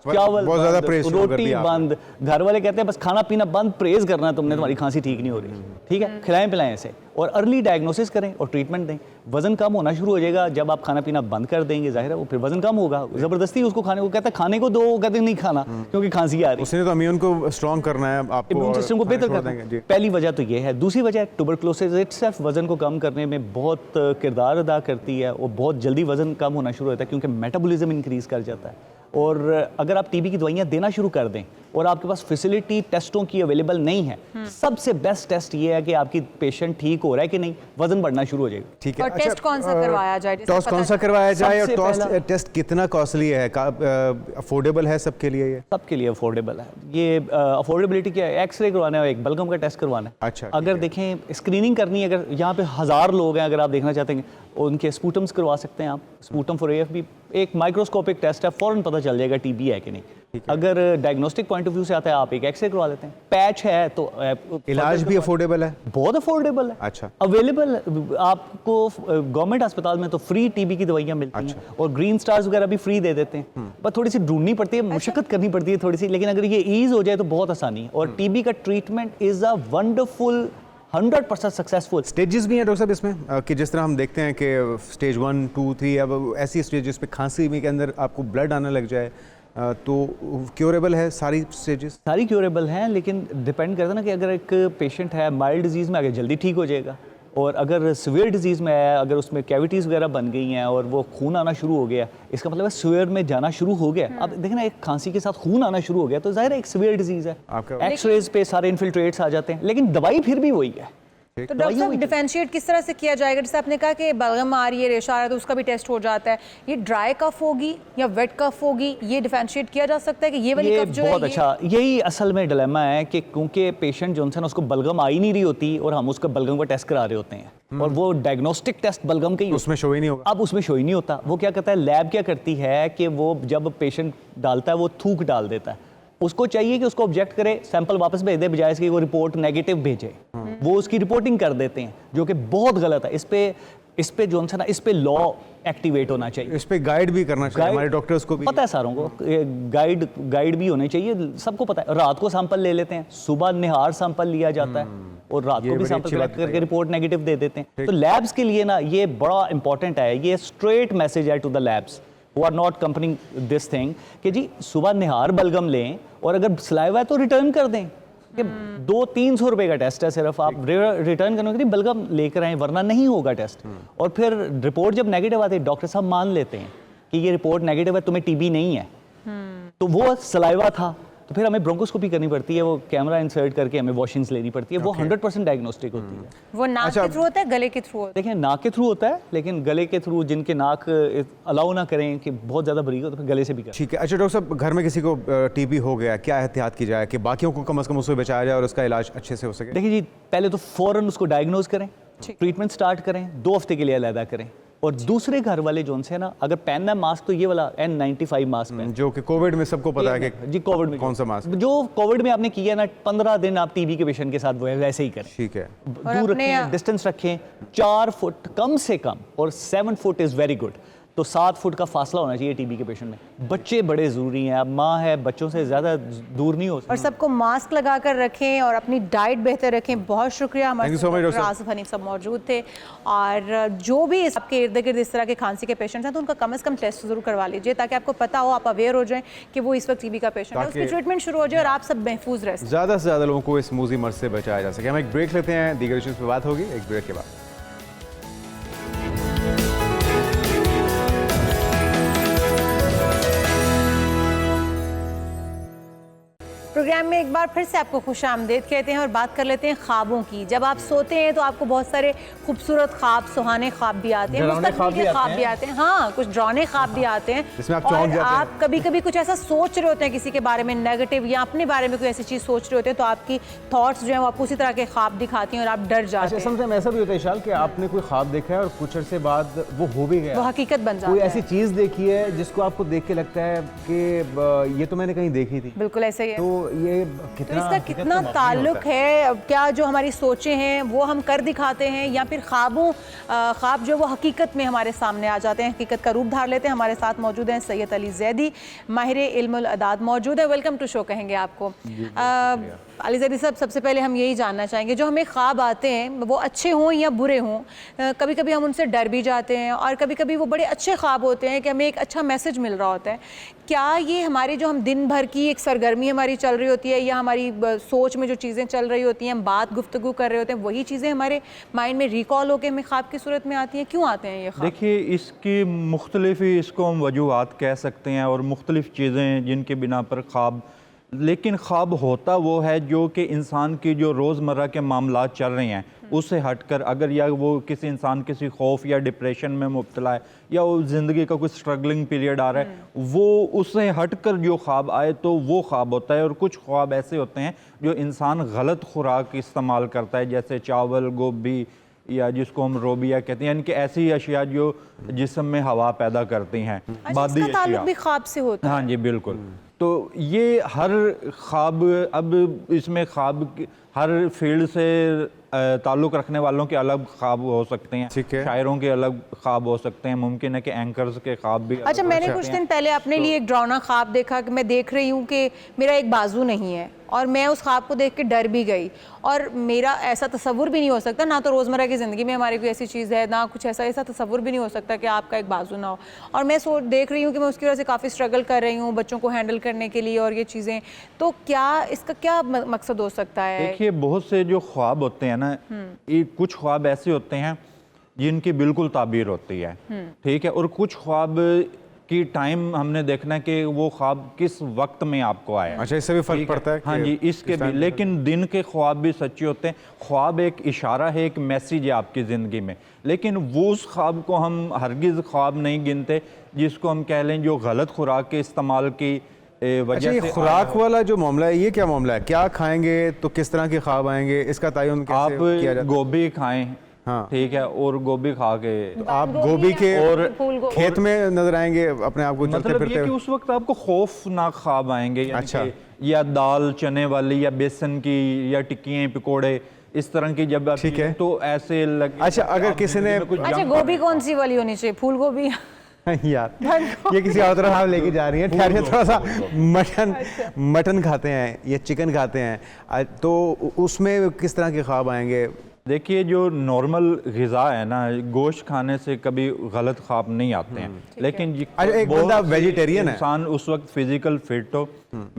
चावल बहुत ज्यादा बंद, प्रेस शुरू कर रोटी दिया आपने। बंद। घर वाले कहते हैं बस खाना पीना बंद, परहेज करना है तुमने, तुम्हारी खांसी ठीक नहीं हो रही। ठीक है, खिलाएं पिलाएं ऐसे, और अर्ली डायग्नोसिस करें और ट्रीटमेंट दें। वजन कम होना शुरू हो जाएगा जब आप खाना पीना बंद कर देंगे, जाहिर है वो फिर वजन कम होगा। जबरदस्ती उसको खाने को कहता है, खाने को दो, वो कहते हैं नहीं खाना क्योंकि खांसी आ रही है। उसने तो इम्यून को स्ट्रॉन्ग करना है आपको, इम्यून और सिस्टम को बेहतर छोड़ करना देंगे। जी। है। पहली वजह तो ये है। दूसरी वजह है ट्यूबरकुलोसिस इटसेल्फ वजन को कम करने में बहुत किरदार अदा करती है, और बहुत जल्दी वजन कम होना शुरू होता है क्योंकि मेटाबॉलिज्म इंक्रीज कर जाता है। और अगर आप टीबी की दवाइयाँ देना शुरू कर दें और आपके पास फैसिलिटी टेस्टों की अवेलेबल नहीं है, सबसे बेस्ट टेस्ट ये है कि आपकी पेशेंट ठीक हो रहा है कि नहीं, वजन बढ़ना शुरू हो जाएगा। ठीक है। और टेस्ट कौन सा करवाया जाए? जिससे टेस्ट पता कौन सा करवाया जाए, और सबसे टेस्ट कितना कॉस्टली है, अफोर्डेबल है सबके लिए? ये सबके लिए अफोर्डेबल है। ये अफोर्डेबिलिटी क्या है? एक्सरे करवाना है, एक बलगम का टेस्ट करवाना है। अच्छा, अगर देखें स्क्रीनिंग करनी है, अगर यहाँ पे 1000 लोग हैं, अगर आप देखना चाहते हैं, उनके स्पूटम्स करवा सकते हैं आप। स्पूटम फॉर AFB एक माइक्रोस्कोपिक टेस्ट है, फौरन पता चल जाएगा टीबी है कि नहीं। अगर डायग्नोस्टिक पॉइंट ऑफ व्यू से आता है, आप एक एक्सरे करवा लेते हैं। पैच है तो इलाज भी अफोर्डेबल है? बहुत अफोर्डेबल है। अच्छा। अवेलेबल आपको गवर्नमेंट अस्पताल में तो फ्री टीबी की दवाइयां मिलती हैं, और ग्रीन स्टार्स वगैरह भी फ्री दे देते हैं। पर थोड़ी सी ढूंढनी पड़ती है, मुशक्कत करनी पड़ती है थोड़ी सी, लेकिन अगर ये ईज हो जाए तो बहुत आसानी है। और टीबी का treatment is a wonderful 100% successful. Stages भी हैं डॉक्टर साहब इसमें, कि जिस तरह हम देखते हैं कि स्टेज 1, 2, 3, अब ऐसी स्टेजेस पे खांसी में के अंदर आपको ब्लड आने लग जाए, तो क्योरेबल है सारी स्टेजेस? सारी क्योरेबल हैं, लेकिन डिपेंड करता है ना कि अगर एक पेशेंट है माइल्ड डिजीज़ में, आगे जल्दी ठीक हो जाएगा, और अगर सीवियर डिजीज़ में है, अगर उसमें कैविटीज़ वगैरह बन गई हैं और वो खून आना शुरू हो गया, इसका मतलब है सीवियर में जाना शुरू हो गया। अब देखें ना, एक खांसी के साथ खून आना शुरू हो गया तो जाहिर है एक सीवियर डिजीज़ है। एक्सरेज पे सारे इन्फिल्ट्रेट्स आ जाते हैं, लेकिन दवाई फिर भी वही है। तो डॉक्टर साहब, डिफरेंशिएट किस तरह से किया जाएगा? जैसे आपने कहा कि बलगम आ रही है, रेशा आ रहा है, तो उसका भी टेस्ट हो जाता है। ये ड्राई कफ होगी या वेट कफ होगी, ये डिफरेंशिएट किया जा सकता है कि ये वाली कफ जो है? बहुत अच्छा, यही असल में डिलेमा है कि क्योंकि पेशेंट जो है ना, उसको बलगम आ ही नहीं रही होती और हम उसका बलगम का टेस्ट करा रहे होते हैं, और वो डायग्नोस्टिक टेस्ट बलगम का ही उसमें शो ही नहीं होगा। अब उसमें शो ही नहीं होता। वो क्या करता है, लैब क्या करती है कि वो जब पेशेंट डालता है वो थूक डाल देता है। उसको चाहिए कि उसको ऑब्जेक्ट करे, सैंपल वापस भेज दे, बजाय इसकी वो रिपोर्ट नेगेटिव भेजे। वो उसकी रिपोर्टिंग कर देते हैं, जो कि बहुत गलत है। इस पे जो है ना, इस पे लॉ एक्टिवेट होना चाहिए। इस पे गाइड भी करना चाहिए, हमारे डॉक्टर्स को भी पता है, सारों को गाइड भी होने चाहिए। सबको पता है, रात को सैंपल ले लेते हैं, सुबह निहार सैंपल लिया जाता है, और रात को भी सैंपल कलेक्ट करके रिपोर्ट नेगेटिव दे देते हैं। तो लैब्स के लिए ना ये बड़ा इंपॉर्टेंट है, ये स्ट्रेट मैसेज है to the labs who are not accompanying this thing कि जी सुबह निहार बलगम लें, और अगर सलाइवा है तो रिटर्न कर दें। कि 200-300 रुपए का टेस्ट है, सिर्फ आप रिटर्न करने के लिए बलगम लेकर आए, वरना नहीं होगा टेस्ट। और फिर रिपोर्ट जब नेगेटिव आती है, डॉक्टर साहब मान लेते हैं कि ये रिपोर्ट नेगेटिव है, तुम्हें टीबी नहीं है, तो वो सलाइवा था, तो फिर हमें ब्रोंकोस्कोपी करनी पड़ती है, वो कैमरा इंसर्ट करके हमें वॉशिंग्स लेनी पड़ती है, वो 100% डायग्नोस्टिक होती है। वो नाक के थ्रू होता है, गले के थ्रू होता है? देखिए नाक के थ्रू होता है, लेकिन गले के थ्रू जिनके नाक अलाउ ना करें कि बहुत ज़्यादा बारीक हो तो फिर गले से भी करें। ठीक है। अच्छा डॉक्टर साहब, घर में किसी को टीबी हो गया, क्या एहतियात की जाए कि बाकियों को कम से कम उससे बचाया जाए और उसका इलाज अच्छे से हो सके? देखिए जी, पहले तो फ़ौरन उसको डायग्नोज करें, ट्रीटमेंट स्टार्ट करें, 2 हफ्ते के लिए अलहदा करें। और दूसरे घर वाले जो उनसे ना, अगर पहनना है मास्क तो ये वाला N95 मास्क पहन, जो कि कोविड में सबको पता है कि जी कोविड में कौन सा मास्क, जो कोविड में आपने किया ना 15 दिन आप टीबी के पेशेंट के साथ वो है वैसे ही करें। ठीक है। दूर रखें, डिस्टेंस रखें, 4 फुट कम से कम, और 7 फुट इज़ वेरी गुड। तो 7 फुट का फासला होना चाहिए टीबी के पेशेंट में। बच्चे बड़े ज़रूरी हैं, अब माँ है, बच्चों से ज़्यादा दूर नहीं हो सकती। और सबको मास्क लगा कर रखें और अपनी डाइट बेहतर रखें। बहुत शुक्रिया, हमारे डॉक्टर आसिफ हनीफ साहब मौजूद थे। और जो भी आपके इर्द गिर्द इस तरह के खांसी के पेशेंट्स हैं तो उनका कम से कम टेस्ट ज़रूर करवा लीजिए, ताकि आपको पता हो, आप अवेयर हो जाएं कि वो इस वक्त टीबी का पेशेंट है, उसकी ट्रीटमेंट शुरू हो जाए और आप सब महफूज रह सकें। ज़्यादा से ज़्यादा लोगों को इस मूजी मर्ज से बचाया जा सके। हम एक ब्रेक लेते हैं, दीगर इश्यूज़ पे बात होगी एक ब्रेक के बाद। प्रोग्राम में एक बार फिर से आपको खुश आमदेद कहते हैं और बात कर लेते हैं ख्वाबों की। जब आप सोते हैं तो आपको बहुत सारे खूबसूरत ख्वाब, सुहाने ख्वाब भी आते हैं, मुस्तकबिल के ख्वाब भी आते हैं, हाँ कुछ डरावने ख्वाब भी आते हैं। और आप कभी कभी कुछ ऐसा सोच रहे होते हैं किसी के बारे में नेगेटिव, या अपने बारे में कोई ऐसी चीज़ सोच रहे होते हैं तो आपकी थॉट्स जो है वो आपको उसी तरह के ख्वाब दिखाती हैं और आप डर जाते हैं। समटाइम ऐसा भी होता है इशाल कि आपने कोई ख्वाब देखा है और कुछ अरसे बाद वो हो भी गया, वो हकीकत बन जाता है। कोई ऐसी चीज़ देखी है जिसको आपको देख के लगता है कि ये तो मैंने कहीं देखी थी। बिल्कुल ऐसे ही है। तो ये तो इसका कितना ताल्लुक है, क्या जो हमारी सोचें हैं वो हम कर दिखाते हैं, या फिर ख्वाब जो वो हकीकत में हमारे सामने आ जाते हैं, हकीकत का रूप धार लेते हैं। हमारे साथ मौजूद हैं सैयद अली जैदी, माहिर इल्मुल अदाद मौजूद है। वेलकम टू शो कहेंगे आपको। अली जैदी साहब, सबसे पहले हम यही जानना चाहेंगे, जो हमें ख्वाब आते हैं वो अच्छे हों या बुरे हों, कभी कभी हम उनसे डर भी जाते हैं और कभी कभी वो बड़े अच्छे ख्वाब होते हैं कि हमें एक अच्छा मैसेज मिल रहा होता है। क्या ये हमारी जो हम दिन भर की एक सरगर्मी हमारी चल रही होती है, या हमारी सोच में जो चीज़ें चल रही होती हैं, हम बात गुफ्तगू कर रहे होते हैं, वही चीज़ें हमारे माइंड में रिकॉल होकर हमें ख्वाब की सूरत में आती हैं? क्यों आते हैं ये ख्वाब? देखिए, इसकी मुख्तलिफ ही इसको हम वजूहात कह सकते हैं और मुख्तलिफ चीज़ें जिनके बिना पर ख्वाब, लेकिन ख्वाब होता वो है जो कि इंसान की जो रोज़मर्रा के मामलात चल रहे हैं उससे हटकर, अगर या वो किसी इंसान किसी खौफ या डिप्रेशन में मुब्तला है या वो ज़िंदगी का कोई स्ट्रगलिंग पीरियड आ रहा है, वो उससे हटकर जो ख्वाब आए तो वो ख्वाब होता है। और कुछ ख्वाब ऐसे होते हैं जो इंसान गलत खुराक इस्तेमाल करता है, जैसे चावल, गोभी, या जिसको हम रोबिया कहते हैं, यानी कि ऐसी अशिया जो जिस्म में हवा पैदा करती हैं, बादी इसका ताल्लुक भी ख्वाब से होता है? हाँ जी बिल्कुल। तो ये हर ख्वाब, अब इसमें ख्वाब हर फील्ड से ताल्लुक़ रखने वालों के अलग ख्वाब हो सकते हैं, शायरों के अलग ख्वाब हो सकते हैं, मुमकिन है कि एंकर्स के ख्वाब भी। अच्छा, मैंने कुछ दिन पहले अपने लिए एक डरावना ख्वाब देखा कि मैं देख रही हूँ कि मेरा एक बाजू नहीं है, और मैं उस ख्वाब को देख के डर भी गई। और मेरा ऐसा तसव्वुर भी नहीं हो सकता, ना तो रोज़मर्रा की ज़िंदगी में हमारी कोई ऐसी चीज़ है, ना कुछ ऐसा तसव्वुर भी नहीं हो सकता कि आपका एक बाजू ना हो। और मैं देख रही हूँ कि मैं उसकी वजह से काफ़ी स्ट्रगल कर रही हूँ बच्चों को हैंडल करने के लिए और ये चीज़ें। तो क्या इसका क्या मकसद हो सकता है? देखिए, बहुत से जो ख्वाब होते हैं ना, कुछ ख्वाब ऐसे होते हैं जिनकी बिल्कुल ताबीर होती है, ठीक है, और कुछ ख्वाब की टाइम हमने देखना है कि वो ख्वाब किस वक्त में आपको आया। अच्छा, इससे भी फर्क पड़ता है? हाँ जी, इसके भी। लेकिन दिन के ख्वाब भी सच्चे होते हैं। ख्वाब एक इशारा है, एक मैसेज है आपकी ज़िंदगी में, लेकिन वो उस ख्वाब को हम हरगिज़ ख्वाब नहीं गिनते जिसको हम कह लें जो गलत खुराक के इस्तेमाल की वजह से। खुराक वाला जो मामला है, ये क्या मामला है? क्या खाएंगे तो किस तरह के ख्वाब आएंगे, इसका तयन कैसे किया जाता है? आप गोभी खाएं, हाँ ठीक है, और गोभी खा के तो आप गोभी के और खेत में नजर आएंगे अपने आप को चलते मतलब फिरते? ये कि उस वक्त आपको खौफनाक ख्वाब आएंगे, अच्छा, या दाल चने वाली या बेसन की या टिक्कियाँ पकोड़े इस तरह की जब आप, ठीक है, तो ऐसे लगे। अच्छा, अगर किसी ने, अच्छा, गोभी कौन सी वाली होनी चाहिए? फूल गोभी? यार ये किसी और तरह आप लेके जा रही हैं। ठहरिए, थोड़ा सा मटन खाते हैं या चिकन खाते हैं तो उसमें किस तरह के ख्वाब आएंगे? देखिए, जो नॉर्मल ग़िज़ा है ना, गोश्त खाने से कभी गलत ख्वाब नहीं आते हैं, लेकिन एक बंदा वेजिटेरियन है, इंसान उस वक्त फिजिकल फिट हो,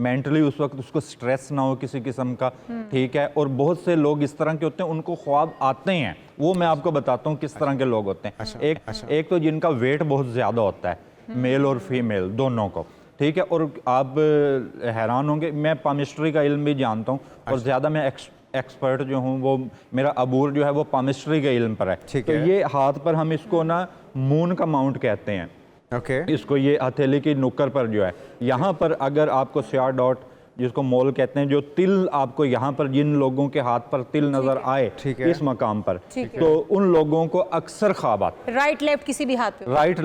मेंटली उस वक्त उसको स्ट्रेस ना हो किसी किस्म का, ठीक है, और बहुत से लोग इस तरह के होते हैं उनको ख्वाब आते हैं। वो मैं आपको बताता हूँ किस तरह के लोग होते हैं। एक तो जिनका वेट बहुत ज़्यादा होता है, मेल और फीमेल दोनों को, ठीक है। और आप हैरान होंगे, मैं पामिस्ट्री का इल्म भी जानता हूँ और ज़्यादा मैं एक्सपर्ट जो हूँ वो मेरा अबूर जो है वो पामिस्ट्री के इल्म पर है। तो ये हाथ पर हम इसको ना मून का माउंट कहते हैं। ओके। इसको ये हथेली की नुक्कर पर जो है, यहाँ पर अगर आपको स्याह डॉट जिसको मोल कहते हैं, जो तिल आपको यहाँ पर जिन लोगों के हाथ पर तिल नजर आए इस मकाम पर, तो उन लोगों को अक्सर ख्वाब आते। राइट लेफ्ट किसी भी हाथ पे, राइट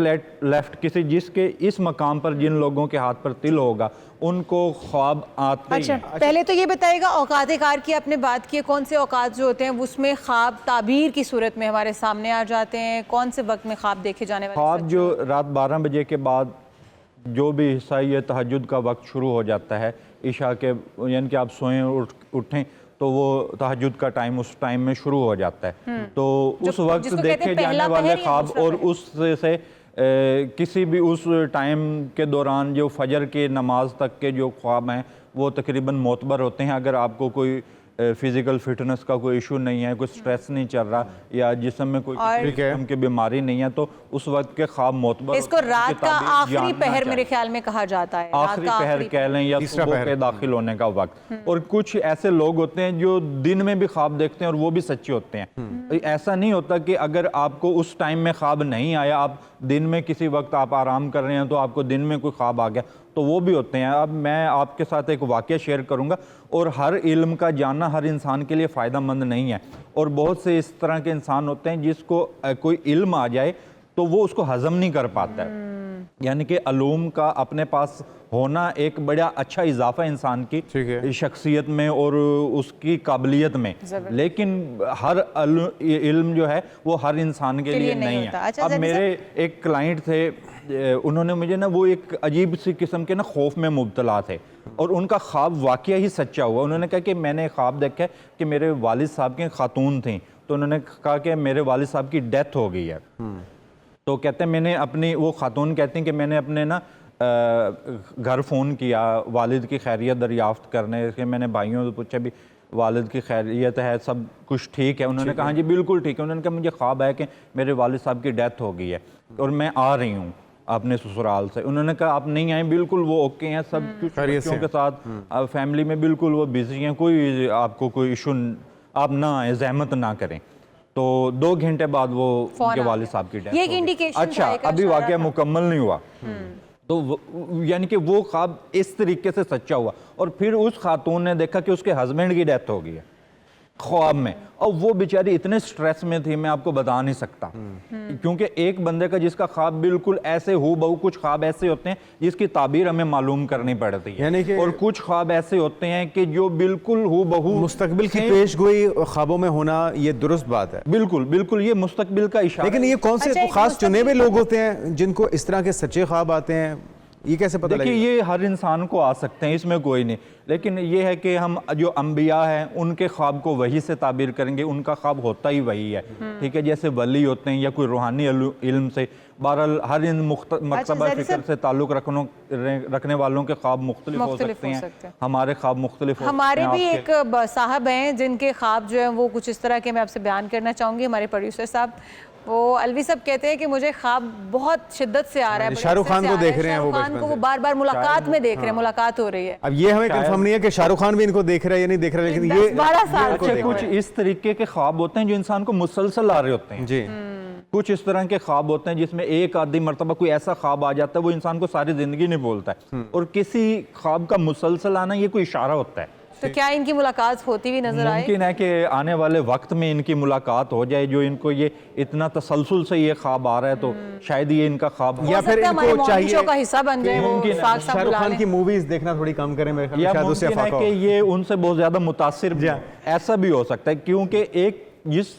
लेफ्ट किसी जिसके इस मकाम पर जिन लोगों के हाथ पर तिल होगा उनको ख्वाब आते अच्छा, हैं। पहले तो ये बताइएगा औकात कार की आपने बात की है, कौन से औकात जो होते हैं उसमें ख्वाब ताबीर की सूरत में हमारे सामने आ जाते हैं? कौन से वक्त में ख्वाब देखे जाने वाले? ख्वाब जो रात 12 बजे के बाद जो भी हिस्सा ये तहज्जुद का वक्त शुरू हो जाता है, इशा के यानी कि आप सोएं उठें तो वो तहज्जुद का टाइम उस टाइम में शुरू हो जाता है। तो उस वक्त देखे जाने वाले ख्वाब और उससे किसी भी उस टाइम के दौरान जो फजर की नमाज तक के जो ख्वाब हैं वो तकरीबन मोतबर होते हैं। अगर आपको कोई फिजिकल फिटनेस का कोई इशू नहीं है, कोई स्ट्रेस नहीं चल रहा या जिस्म में कोई किस्म की बीमारी नहीं है, तो उस वक्त के ख्वाब मोतबर। इसको रात का आखिरी पहर मेरे ख्याल में कहा जाता है, आखिरी पहर कह लें या सुबह के दाखिल होने का वक्त। और कुछ ऐसे लोग होते हैं जो दिन में भी ख्वाब देखते हैं और वो भी सच्चे होते हैं। ऐसा नहीं होता कि अगर आपको उस टाइम में ख्वाब नहीं आया, आप दिन में किसी वक्त आप आराम कर रहे हैं तो आपको दिन में कोई ख्वाब आ गया, तो वो भी होते हैं। अब मैं आपके साथ एक वाक़या शेयर करूंगा। और हर इल्म का जानना हर इंसान के लिए फ़ायदा मंद नहीं है, और बहुत से इस तरह के इंसान होते हैं जिसको कोई इल्म आ जाए तो वो उसको हज़म नहीं कर पाता है। यानी कि अलूम का अपने पास होना एक बड़ा अच्छा इजाफा इंसान की शख्सियत में और उसकी काबिलियत में, लेकिन हर इल्म जो है वो हर इंसान के लिए नहीं है। अब मेरे एक क्लाइंट थे, उन्होंने मुझे ना वो एक अजीब सी किस्म के ना खौफ में मुब्तला थे और उनका ख्वाब वाकया ही सच्चा हुआ। उन्होंने कहा कि मैंने ख्वाब देखा कि मेरे वालिद साहब की खातून थी, तो उन्होंने कहा कि मेरे वालिद साहब की डेथ हो गई है। तो कहते हैं मैंने अपनी, वो खातून कहती हैं कि मैंने अपने ना घर फ़ोन किया वालिद की खैरियत दरियाफ्त करने के। मैंने भाइयों से पूछा भी वालिद की खैरियत है, सब कुछ ठीक है? उन्होंने कहा जी बिल्कुल ठीक है। उन्होंने कहा मुझे ख्वाब है कि मेरे वालिद साहब की डेथ हो गई है और मैं आ रही हूँ अपने ससुराल से। उन्होंने कहा आप नहीं आए, बिल्कुल वो ओके हैं, सब कुछ बच्चों के साथ फैमिली में बिल्कुल वो बिजी हैं, कोई आपको कोई इशू, आप ना आए, जहमत ना करें। तो 2 घंटे बाद वो उनके वालिद साहब की डेथ हो गई। अच्छा, अभी वाकया मुकम्मल नहीं हुआ। तो यानी कि वो ख्वाब इस तरीके से सच्चा हुआ। और फिर उस खातून ने देखा कि उसके हस्बैंड की डेथ हो गई है ख्वाब में, और वो बेचारी इतने स्ट्रेस में थी मैं आपको बता नहीं सकता। क्योंकि एक बंदे का जिसका ख्वाब बिल्कुल ऐसे हो बहु, कुछ ख्वाब ऐसे होते हैं जिसकी ताबीर हमें मालूम करनी पड़ती है, यानी कि और कुछ ख्वाब ऐसे होते हैं कि जो बिल्कुल हो बहु मुस्तकबिल की पेशगोई ख्वाबों में होना, ये दुरुस्त बात है। बिल्कुल बिल्कुल, ये मुस्तकबिल का इशारा। लेकिन ये कौन से खास चुने हुए लोग होते हैं जिनको इस तरह के सच्चे ख्वाब आते हैं, ये कैसे पता लगेगा? देखिए, ये हर इंसान को आ सकते हैं, इसमें कोई नहीं। लेकिन ये है कि हम जो अंबिया हैं उनके ख्वाब को वही से ताबीर करेंगे, उनका ख्वाब होता ही वही है। ठीक है, जैसे वली होते हैं या कोई रूहानी इल्म से। बहरहाल हर इन मकतबा फिक्र से ताल्लुक रखने वालों के ख्वाब मुख्तलिफ हो सकते हैं। हमारे ख्वाब मुख्तलिफ हो सकते हैं। हमारे भी एक साहब हैं जिनके ख्वाब जो है वो कुछ इस तरह के, मैं आपसे बयान करना चाहूँगी। हमारे प्रोड्यूसर साहब, वो अलवी साहब कहते हैं कि मुझे ख्वाब बहुत शिद्दत से आ रहा है, शाहरुख खान को देख रहे हैं, शाहरुख खान को वो बार बार मुलाकात में देख रहे हैं, मुलाकात हो रही है। अब ये हमें कंफर्म नहीं है कि शाहरुख खान भी इनको देख रहा है या नहीं देख रहा है, लेकिन ये 12 साल कुछ इस तरीके के ख्वाब होते हैं जो इंसान को मुसलसल आ रहे होते हैं। जी, कुछ इस तरह के ख्वाब होते हैं जिसमें एक आधी मरतबा कोई ऐसा ख्वाब आ जाता है वो इंसान को सारी जिंदगी नहीं बोलता है, और किसी ख्वाब का मुसलसल आना ये कोई इशारा होता है। तो क्या इनकी मुलाकात होती हुई नजर आए? मुमकिन है कि आने वाले वक्त में इनकी मुलाकात हो जाए, जो इनको ये इतना तसलसल से ये ख्वाब आ रहा है, तो शायद ये इनका ख्वाब, या फिर इनको चाहिए का हिस्सा बन जाए, शाहरुख खान की मूवीज देखना थोड़ी कम करें मेरे ख्याल में, शायद उससे मुमकिन है कि ये उनसे बहुत ज्यादा मुतासिर भी, ऐसा भी हो सकता है। क्योंकि एक जिस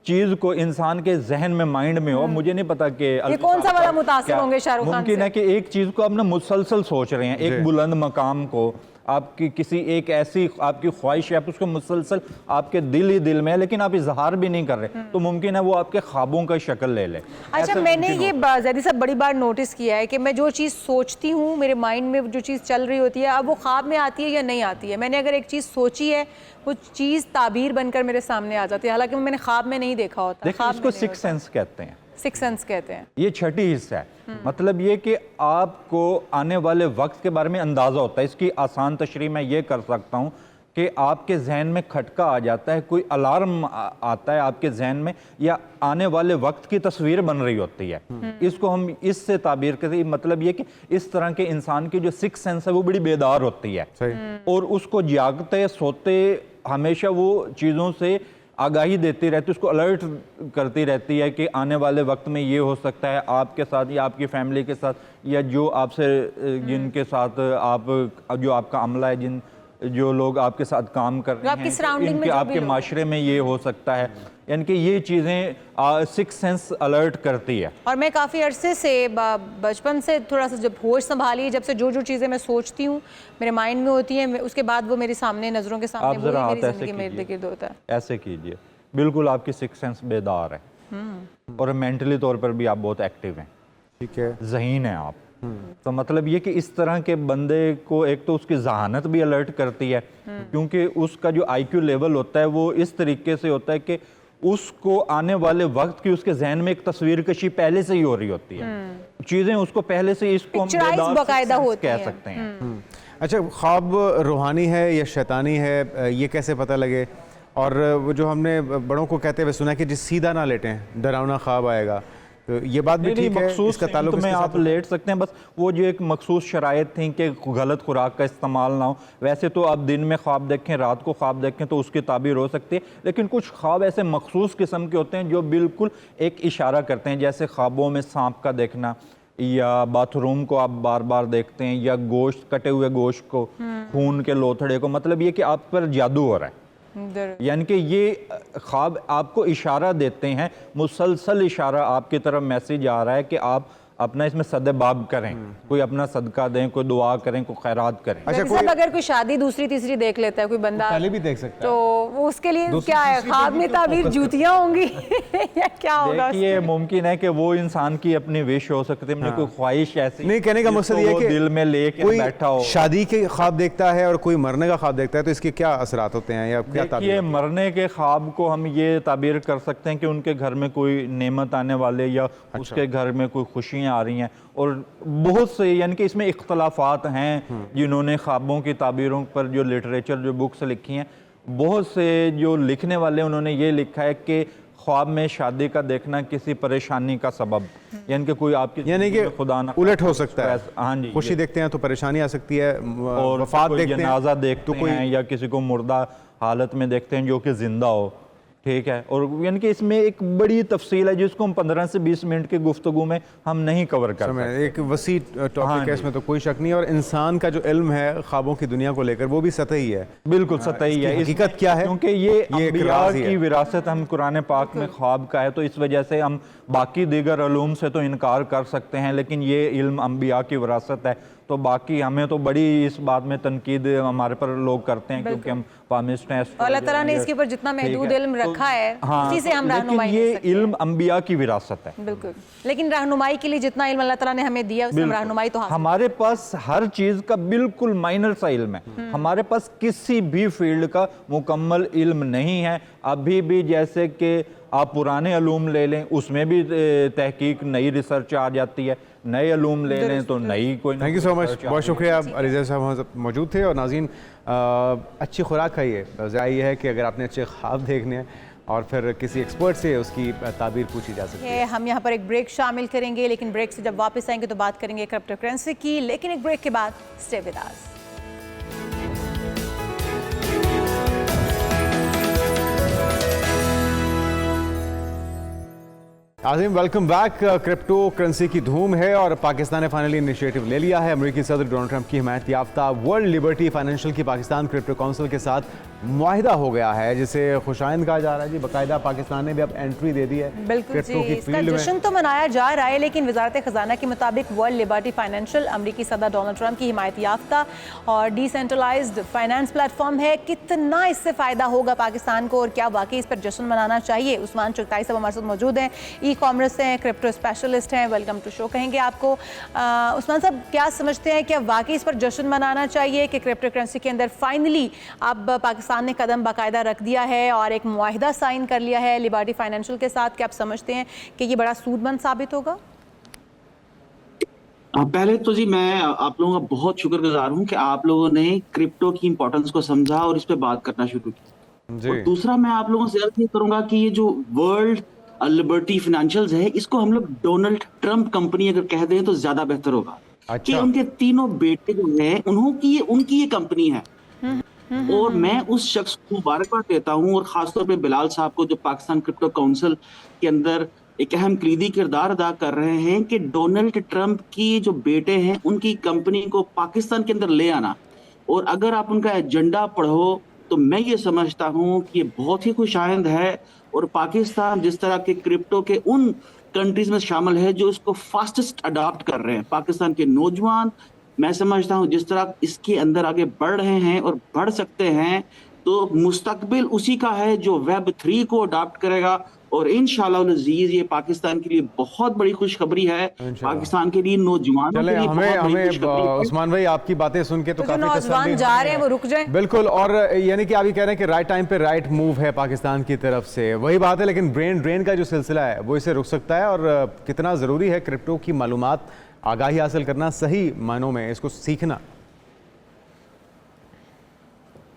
चीज को इंसान के जहन में, माइंड में हो, मुझे नहीं पता कि ये कौन सा वाला मुतासिर होंगे शाहरुख खान से। मुमकिन है कि एक चीज को आप ना मुसलसल सोच रहे हैं, एक बुलंद मकाम को, आपकी किसी एक ऐसी आपकी ख्वाहिश है, आप उसको मुसलसल आपके दिल ही दिल में है, लेकिन आप इजहार भी नहीं कर रहे, तो मुमकिन है वो आपके ख्वाबों का शक्ल ले ले। अच्छा, मैंने ये ज़ैदी साहब बड़ी बार नोटिस किया है कि मैं जो चीज़ सोचती हूँ, मेरे माइंड में जो चीज़ चल रही होती है, अब वो ख्वाब में आती है या नहीं आती है। मैंने अगर एक चीज़ सोची है, वो चीज़ ताबीर बनकर मेरे सामने आ जाती है, हालांकि मैंने ख्वाब में नहीं देखा होता। देखिए, इसको सिक्स सेंस कहते हैं। सिक्स सेंस कहते हैं। ये छठी हिस्सा है। मतलब ये कि आपको आने वाले वक्त के बारे में अंदाज़ा होता है। इसकी आसान तशरीह मैं ये कर सकता हूँ कि आपके जहन में खटका आ जाता है, कोई अलार्म आता है आपके जहन में, या आने वाले वक्त की तस्वीर बन रही होती है। इसको हम इससे ताबीर करते हैं। मतलब ये कि इस तरह के इंसान की जो सिक्स सेंस है वो बड़ी बेदार होती है, और उसको जागते सोते हमेशा वो चीज़ों से आगाही देती रहती है, उसको अलर्ट करती रहती है कि आने वाले वक्त में ये हो सकता है आपके साथ या आपकी फैमिली के साथ, या जो आपसे जिनके साथ आप जो आपका अमला है, जो लोग आपके साथ काम कर रहे हैं, इनके आपके माशरे में ये हो सकता है। यानी कि ये चीज़ें सिक्स सेंस अलर्ट करती है। और मैं काफ़ी अरसे से बचपन से थोड़ा सा जब होश संभाली, जब से जो चीज़ें मैं सोचती हूँ मेरे माइंड में होती हैं, उसके बाद वो मेरी सामने नज़रों के सामने वो मेरी ज़िंदगी में इर्द-गिर्द होता है। ऐसे कीजिए, बिल्कुल आपकी सिक्स सेंस बेदार है और मेंटली तौर पर भी आप बहुत एक्टिव हैं, ठीक है, ज़हीन है आप। तो मतलब ये कि इस तरह के बंदे को एक तो उसकी जहानत भी अलर्ट करती है, क्योंकि उसका जो IQ लेवल होता है वो इस तरीके से होता है कि उसको आने वाले वक्त की उसके जहन में एक तस्वीर कशी पहले से ही हो रही होती है, चीज़ें उसको पहले से, इसको हम बाकायदा कह सकते हैं। अच्छा, ख्वाब रूहानी है या शैतानी है, ये कैसे पता लगे? और वो जो हमने बड़ों को कहते हुए सुना कि जिस सीधा ना लेटें, डरावना ख्वाब आएगा, तो ये बात भी ठीक है, इसका ताल्लुक में आप लेट सकते हैं, बस वो जो एक मखसूस शराइत थी कि गलत खुराक का इस्तेमाल ना हो। वैसे तो आप दिन में ख्वाब देखें, रात को ख्वाब देखें तो उसकी ताबीर हो सकती है, लेकिन कुछ ख्वाब ऐसे मखसूस किस्म के होते हैं जो बिल्कुल एक इशारा करते हैं, जैसे ख्वाबों में सांप का देखना, या बाथरूम को आप बार बार देखते हैं, या गोश्त, कटे हुए गोश्त को, खून के लोथड़े को, मतलब ये कि आप पर जादू हो रहा है। यानी कि ये ख्वाब आपको इशारा देते हैं, मुसलसल इशारा आपकी तरफ मैसेज आ रहा है कि आप अपना इसमें सदबाब करें, कोई अपना सदका दें, कोई दुआ करें, कोई खैरात करें। अच्छा, अगर कोई शादी दूसरी तीसरी देख लेता है कोई बंदा, पहले भी देख सकता है, तो वो उसके लिए क्या है, ख्वाब में ताबीर जूतियां होंगी या क्या होगा? ये मुमकिन है कि वो इंसान की अपनी विश हो सकती है, कोई ख्वाहिश ऐसी नहीं, कहने का मकसद ये है कि दिल में लेके बैठा हो। शादी के ख्वाब देखता है और कोई मरने का ख्वाब देखता है, तो इसके क्या असरात होते हैं या क्या ताबीर? मरने के ख्वाब को हम ये ताबीर कर सकते हैं कि उनके घर में कोई नेमत आने वाले, या उसके घर में कोई खुशियाँ आ रही हैं, और बहुत से यानी कि इसमें इख्तलाफात हैं जिन्होंने ख्वाबों की ताबीरों पर जो लिटरेचर, जो बुक्स लिखी हैं, बहुत से जो लिखने वाले उन्होंने ये लिखा है कि ख्वाब में शादी का देखना किसी परेशानी का सबब, यानी कि कोई आपकी, यानी कि खुदा ना उलट हो सकता है। हाँ जी, खुशी देखते हैं तो परेशानी आ सकती है, और वफात देखते हैं, जनाजा देखते हैं, या किसी को मुर्दा हालत में देखते हैं जो कि जिंदा हो, ठीक है। और यानी कि इसमें एक बड़ी तफसील है जिसको हम 15 से 20 मिनट की गुफ्तगू में हम नहीं कवर कर सकते। एक वसी टॉपिक है, इसमें तो कोई शक नहीं। और इंसान का जो इल्म है ख्वाबों की दुनिया को लेकर वो भी सतही है, बिल्कुल सतही है। हकीकत क्या है, क्योंकि ये अंबिया की विरासत हम कुरान पाक में ख्वाब का है, तो इस वजह से हम बाकी दीगर उलूम से तो इनकार कर सकते हैं, लेकिन ये इल्म अंबिया की विरासत है, तो बाकी हमें तो बड़ी इस बात में तनकीद हमारे पर लोग करते हैं, क्योंकि हम पामिस्ट हैं। अल्लाह ताला ने इसके ऊपर जितना महदूद इल्म रखा है, उसी से हम रहनुमाई ये इल्म अंबिया की विरासत है, बिल्कुल। लेकिन रहनुमाई के लिए जितना इल्म अल्लाह ताला ने हमें दिया, उससे हम रहनुमाई तो हमारे पास हर चीज़ का बिल्कुल माइनर सा इल्म है। हमारे पास किसी भी फील्ड का मुकम्मल इल्म नहीं है अभी भी। जैसे कि आप पुराने अलूम ले लें, उसमें भी तहकीक, नई रिसर्च आ जाती है, नए अलूम ले लें तो नई कोई। थैंक यू सो मच, बहुत शुक्रिया। अलीज़ा साहब वहाँ मौजूद थे। और नाज़रीन, अच्छी खुराक खाइए। ज़रा ये है कि अगर आपने अच्छे ख्वाब देखने हैं और फिर किसी एक्सपर्ट से उसकी ताबीर पूछी जा सकती है। हम यहाँ पर एक ब्रेक शामिल करेंगे, लेकिन ब्रेक से जब वापस आएंगे तो बात करेंगे क्रिप्टो करेंसी की, लेकिन एक ब्रेक के बाद stay with us. Azim, welcome back. Crypto currency की धूम है और पाकिस्तान ने फाइनली इनिशिएटिव ले लिया है। अमेरिकी सदर डोनाल्ड ट्रंप की हिमायत याफ्ता वर्ल्ड लिबर्टी फाइनेंशियल की पाकिस्तान क्रिप्टो काउंसिल के साथ मुआहिदा हो गया है, जिसे खुशाइंद कहा जा रहा है जी। बाकायदा पाकिस्तान ने भी अब एंट्री दे दी है क्रिप्टो की फील्ड में। जश्न तो मनाया जा रहा है, लेकिन वजारत खजाना के मुताबिक वर्ल्ड लिबर्टी फाइनेंशियल अमेरिकी सदर डोनाल्ड ट्रंप की हिमायत याफ्ता और डिसेंट्रलाइज्ड फाइनेंस प्लेटफॉर्म है। कितना इससे फ़ायदा होगा पाकिस्तान को और क्या वाकई इस पर जश्न मनाना चाहिए? उस्मान चुगताई साहब हमारे साथ मौजूद हैं, ई कॉमर्स हैं, क्रिप्टो स्पेशलिस्ट हैं, वेलकम टू शो कहेंगे आपको। उस्मान साहब, क्या समझते हैं, क्या वाकई इस पर जश्न मनाना चाहिए कि क्रिप्टो करेंसी के अंदर फाइनली अब पाकिस्तान ने कदम बाकायदा रख दिया है और एक मुआहिदा साइन कर लिया है लिबर्टी फाइनेंशियल के साथ? क्या आप समझते हैं कि ये बड़ा सूदमंद साबित होगा? पहले तो जी मैं आप लोगों का बहुत शुक्रगुजार हूं कि आप लोगों ने क्रिप्टो की इंपॉर्टेंस को समझा और इस पे बात करना शुरू की। और दूसरा मैं आप लोगों से अर्ज ये करूंगा कि ये जो वर्ल्ड लिबर्टी फाइनेंशियल्स है, इसको हम लोग डोनाल्ड ट्रंप कंपनी अगर कह दें तो ज्यादा बेहतर होगा। कि उनके तीनों बेटे जो हैं उनकी ये कंपनी है। और मैं उस शख्स को मुबारकबाद देता हूं, और खासतौर पे बिलाल साहब को जो पाकिस्तान क्रिप्टो काउंसिल के अंदर एक अहम कलीदी किरदार अदा कर रहे हैं कि डोनाल्ड ट्रंप की जो बेटे हैं उनकी कंपनी को पाकिस्तान के अंदर ले आना। और अगर आप उनका एजेंडा पढ़ो तो मैं ये समझता हूं कि ये बहुत ही खुशाइंद है, और पाकिस्तान जिस तरह के क्रिप्टो के उन कंट्रीज में शामिल है जो इसको फास्टेस्ट अडॉप्ट कर रहे हैं। पाकिस्तान के नौजवान, मैं समझता हूं जिस तरह इसके अंदर आगे बढ़ रहे हैं और बढ़ सकते हैं, तो मुस्तकबिल उसी का है जो वेब 3 को अडॉप्ट करेगा। और इंशाअल्लाह अज़ीज ये पाकिस्तान के लिए बहुत बड़ी खुशखबरी है, पाकिस्तान के लिए, नौजवानों के लिए बहुत बड़ी खुशखबरी है। उस्मान भाई, आपकी बातें सुन के तो काफी नौजवान जा रहे हैं वो रुक जाएं। बिल्कुल, और यानी कि आप ये कह रहे हैं कि राइट टाइम पे राइट मूव है पाकिस्तान की तरफ से, वही बात है। लेकिन ब्रेन ड्रेन का जो सिलसिला है वो इसे रुक सकता है, और कितना ज़रूरी है क्रिप्टो की मालूमात, आगाही हासिल करना, सही मायनों में इसको सीखना।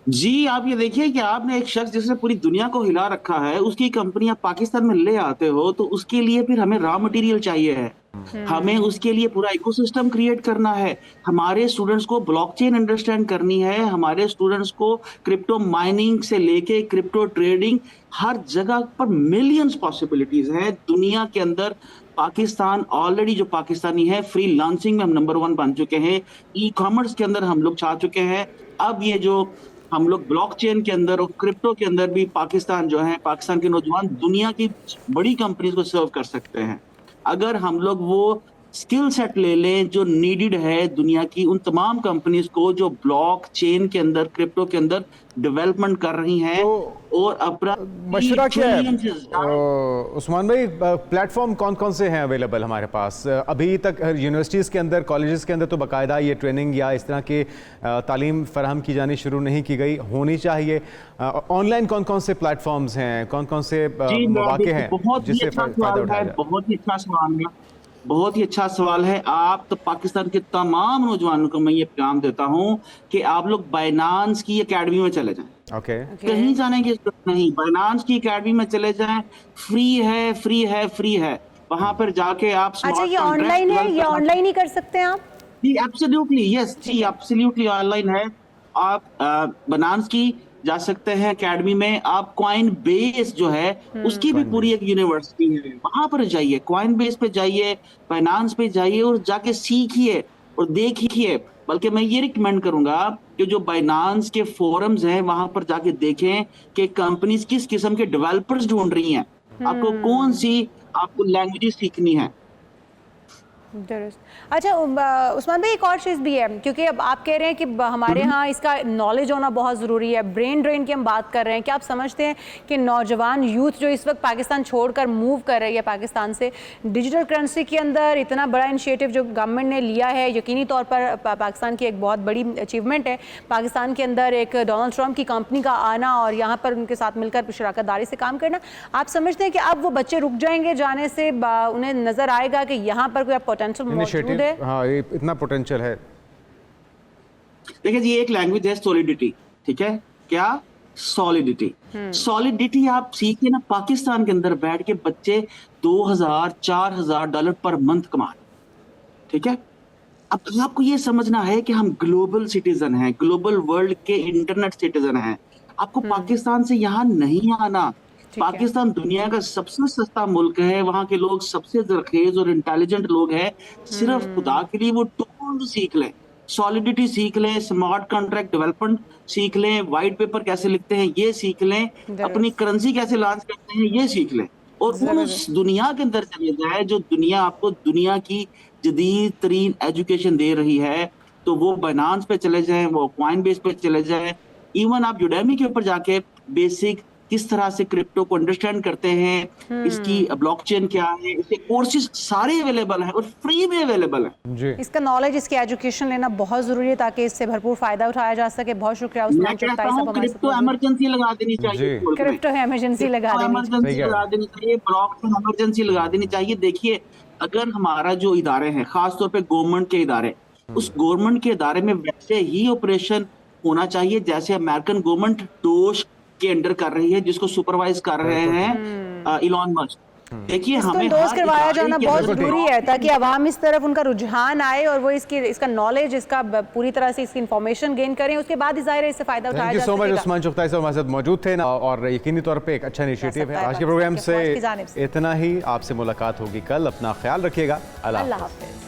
जी आप ये देखिए कि आपने एक शख्स जिसने पूरी दुनिया को हिला रखा है, उसकी कंपनी आप पाकिस्तान में ले आते हो, तो उसके लिए फिर हमें रॉ मटेरियल चाहिए है। हमें उसके लिए पूरा इकोसिस्टम क्रिएट करना है। हमारे स्टूडेंट्स को ब्लॉकचेन अंडरस्टैंड करनी है। हमारे स्टूडेंट्स को क्रिप्टो माइनिंग से लेके क्रिप्टो ट्रेडिंग, हर जगह पर मिलियंस पॉसिबिलिटीज हैं दुनिया के अंदर। पाकिस्तान ऑलरेडी जो पाकिस्तानी है, फ्री लांसिंग में हम नंबर 1 बन चुके हैं, ई कॉमर्स के अंदर हम लोग छा चुके हैं। अब ये जो हम लोग ब्लॉकचेन के अंदर और क्रिप्टो के अंदर भी पाकिस्तान जो है, पाकिस्तान के नौजवान दुनिया की बड़ी कंपनीज को सर्व कर सकते हैं। अगर हम लोग वो स्किल सेट ले लें जो नीडेड है दुनिया की उन तमाम कंपनीज को जो ब्लॉकचेन के अंदर, क्रिप्टो के अंदर डेवलपमेंट कर रही हैं, और अपना मशवरा क्या है उस्मान भाई? प्लेटफॉर्म कौन कौन से हैं अवेलेबल हमारे पास अभी तक? यूनिवर्सिटीज़ के अंदर, कॉलेजेस के अंदर तो बाकायदा ये ट्रेनिंग या इस तरह की तालीम फराहम की जानी शुरू नहीं की गई, होनी चाहिए। ऑनलाइन कौन कौन से प्लेटफॉर्म्स हैं, कौन कौन से मौके हैं जिससे फ़ायदा उठाया जाए? बहुत ही अच्छा सवाल है, बहुत ही अच्छा सवाल है। आप तो पाकिस्तान के तमाम नौजवानों को मैं ये पैगाम देता हूँ कि आप लोग बाइनांस की एकेडमी में चले जाएं। कहीं जाने की जरूरत नहीं, बाइनांस की एकेडमी में चले जाएं। फ्री है, फ्री है, फ्री है। वहां पर जाके आप अच्छा, ये ऑनलाइन है, ये ऑनलाइन ही कर सकते हैं आप? जी एब्सोल्युटली, यस जी, एब्सोल्युटली ऑनलाइन है। आप बाइनांस की जा सकते हैं एकेडमी में। आप कॉइन बेस जो है उसकी भी पूरी एक यूनिवर्सिटी है, वहां पर जाइए, कॉइन बेस पे जाइए, फाइनेंस पे जाइए और जाके सीखिए और देखिए। बल्कि मैं ये रिकमेंड करूंगा कि जो बाइनांस के फोरम्स हैं वहां पर जाके देखें कि कंपनीज किस किस्म के डेवलपर्स ढूंढ रही हैं, आपको कौन सी आपको लैंग्वेज सीखनी है। अच्छा उस्मान भाई, एक और चीज़ भी है, क्योंकि अब आप कह रहे हैं कि हमारे यहाँ इसका नॉलेज होना बहुत ज़रूरी है, ब्रेन ड्रेन की हम बात कर रहे हैं। क्या आप समझते हैं कि नौजवान यूथ जो इस वक्त पाकिस्तान छोड़कर मूव कर रही है पाकिस्तान से, डिजिटल करेंसी के अंदर इतना बड़ा इनिशिएटिव जो गवर्नमेंट ने लिया है, यकीनी तौर पर पाकिस्तान की एक बहुत बड़ी अचीवमेंट है, पाकिस्तान के अंदर एक डोनाल्ड ट्रंप की कंपनी का आना और यहाँ पर उनके साथ मिलकर शराकत दारी से काम करना, आप समझते हैं कि अब वो बच्चे रुक जाएंगे जाने से? उन्हें नज़र आएगा कि यहाँ पर कोई इनिशिएटिव, हाँ, ये इतना पोटेंशियल है। देखिए जी, एक लैंग्वेज है सॉलिडिटी, ठीक है? क्या? सॉलिडिटी। सॉलिडिटी आप सीखे ना, पाकिस्तान के अंदर बैठ के बच्चे $2000-4000 पर मंथ कमा, ठीक है? अब आपको ये समझना है कि हम ग्लोबल सिटीजन हैं, ग्लोबल वर्ल्ड के इंटरनेट सिटीजन हैं। आपको पाकिस्तान से यहाँ नहीं आना। पाकिस्तान दुनिया का सबसे सस्ता मुल्क है, वहाँ के लोग सबसे जरखेज और इंटेलिजेंट लोग हैं। सिर्फ खुदा के लिए वो टूल सीख लें, सॉलिडिटी सीख लें, स्मार्ट कॉन्ट्रैक्ट डेवलपमेंट सीख लें, वाइट पेपर कैसे लिखते हैं ये सीख लें, अपनी करेंसी कैसे लॉन्च करते हैं ये सीख लें, और उस दुनिया के अंदर चले जाए जो दुनिया आपको दुनिया की जदीद तरीन एजुकेशन दे रही है। तो वो बाइनांस पे चले जाएं, वो कॉइन बेस पे चले जाएं, इवन आप यूडेमी के ऊपर जाके बेसिक किस तरह से क्रिप्टो को अंडरस्टैंड करते हैं, इसकी ब्लॉकचेन क्या है, इसके कोर्सेज सारे अवेलेबल हैं और फ्री में अवेलेबल है जी। इसका नॉलेज, इसकी एजुकेशन लेना बहुत जरूरी है ताकि इससे भरपूर फायदा उठाया जा सके। बहुत शुक्रिया मैं उस्मान कहता चुगताई हूँ साहब हमारे क्रिप्टो साथ। इमरजेंसी लगा देनी चाहिए, क्रिप्टो है इमरजेंसी लगा देनी इमरजेंसी चाहिए। लगा देनी चाहिए, ब्लॉकचेन इमरजेंसी लगा देनी चाहिए। देखिए अगर हमारा जो इदारे हैं, खासतौर पे गवर्नमेंट के इदारे, उस गवर्नमेंट के इदारे में वैसे ही ऑपरेशन होना चाहिए जैसे अमेरिकन गवर्नमेंट डोज के अंडर कर रही है, जिसको सुपरवाइज कर रहे हैं इलॉन मस्क। देखिए इसको हमें डोज हर करवाया इदारे जाना के बहुत अंदर- जरूरी है ताकि अवाम इस तरफ उनका रुझान आए और वो इसका नॉलेज, इसका पूरी तरह से इसकी इंफॉर्मेशन गेन करें, उसके बाद ही जाहिर है इससे फायदा उठाया थैंक जा यू सो मच। सकेगा। उस्मान चुगताई साहब हमारे साथ मौजूद थे और यकीनी तौर पे एक अच्छा इनिशिएटिव है। आज के प्रोग्राम पाकिस्तान की जानिब से इतना ही। आपसे मुलाकात होगी कल। अपना ख्याल रखिएगा। अल्लाह अल्लाह हाफ़िज़। हाफिज।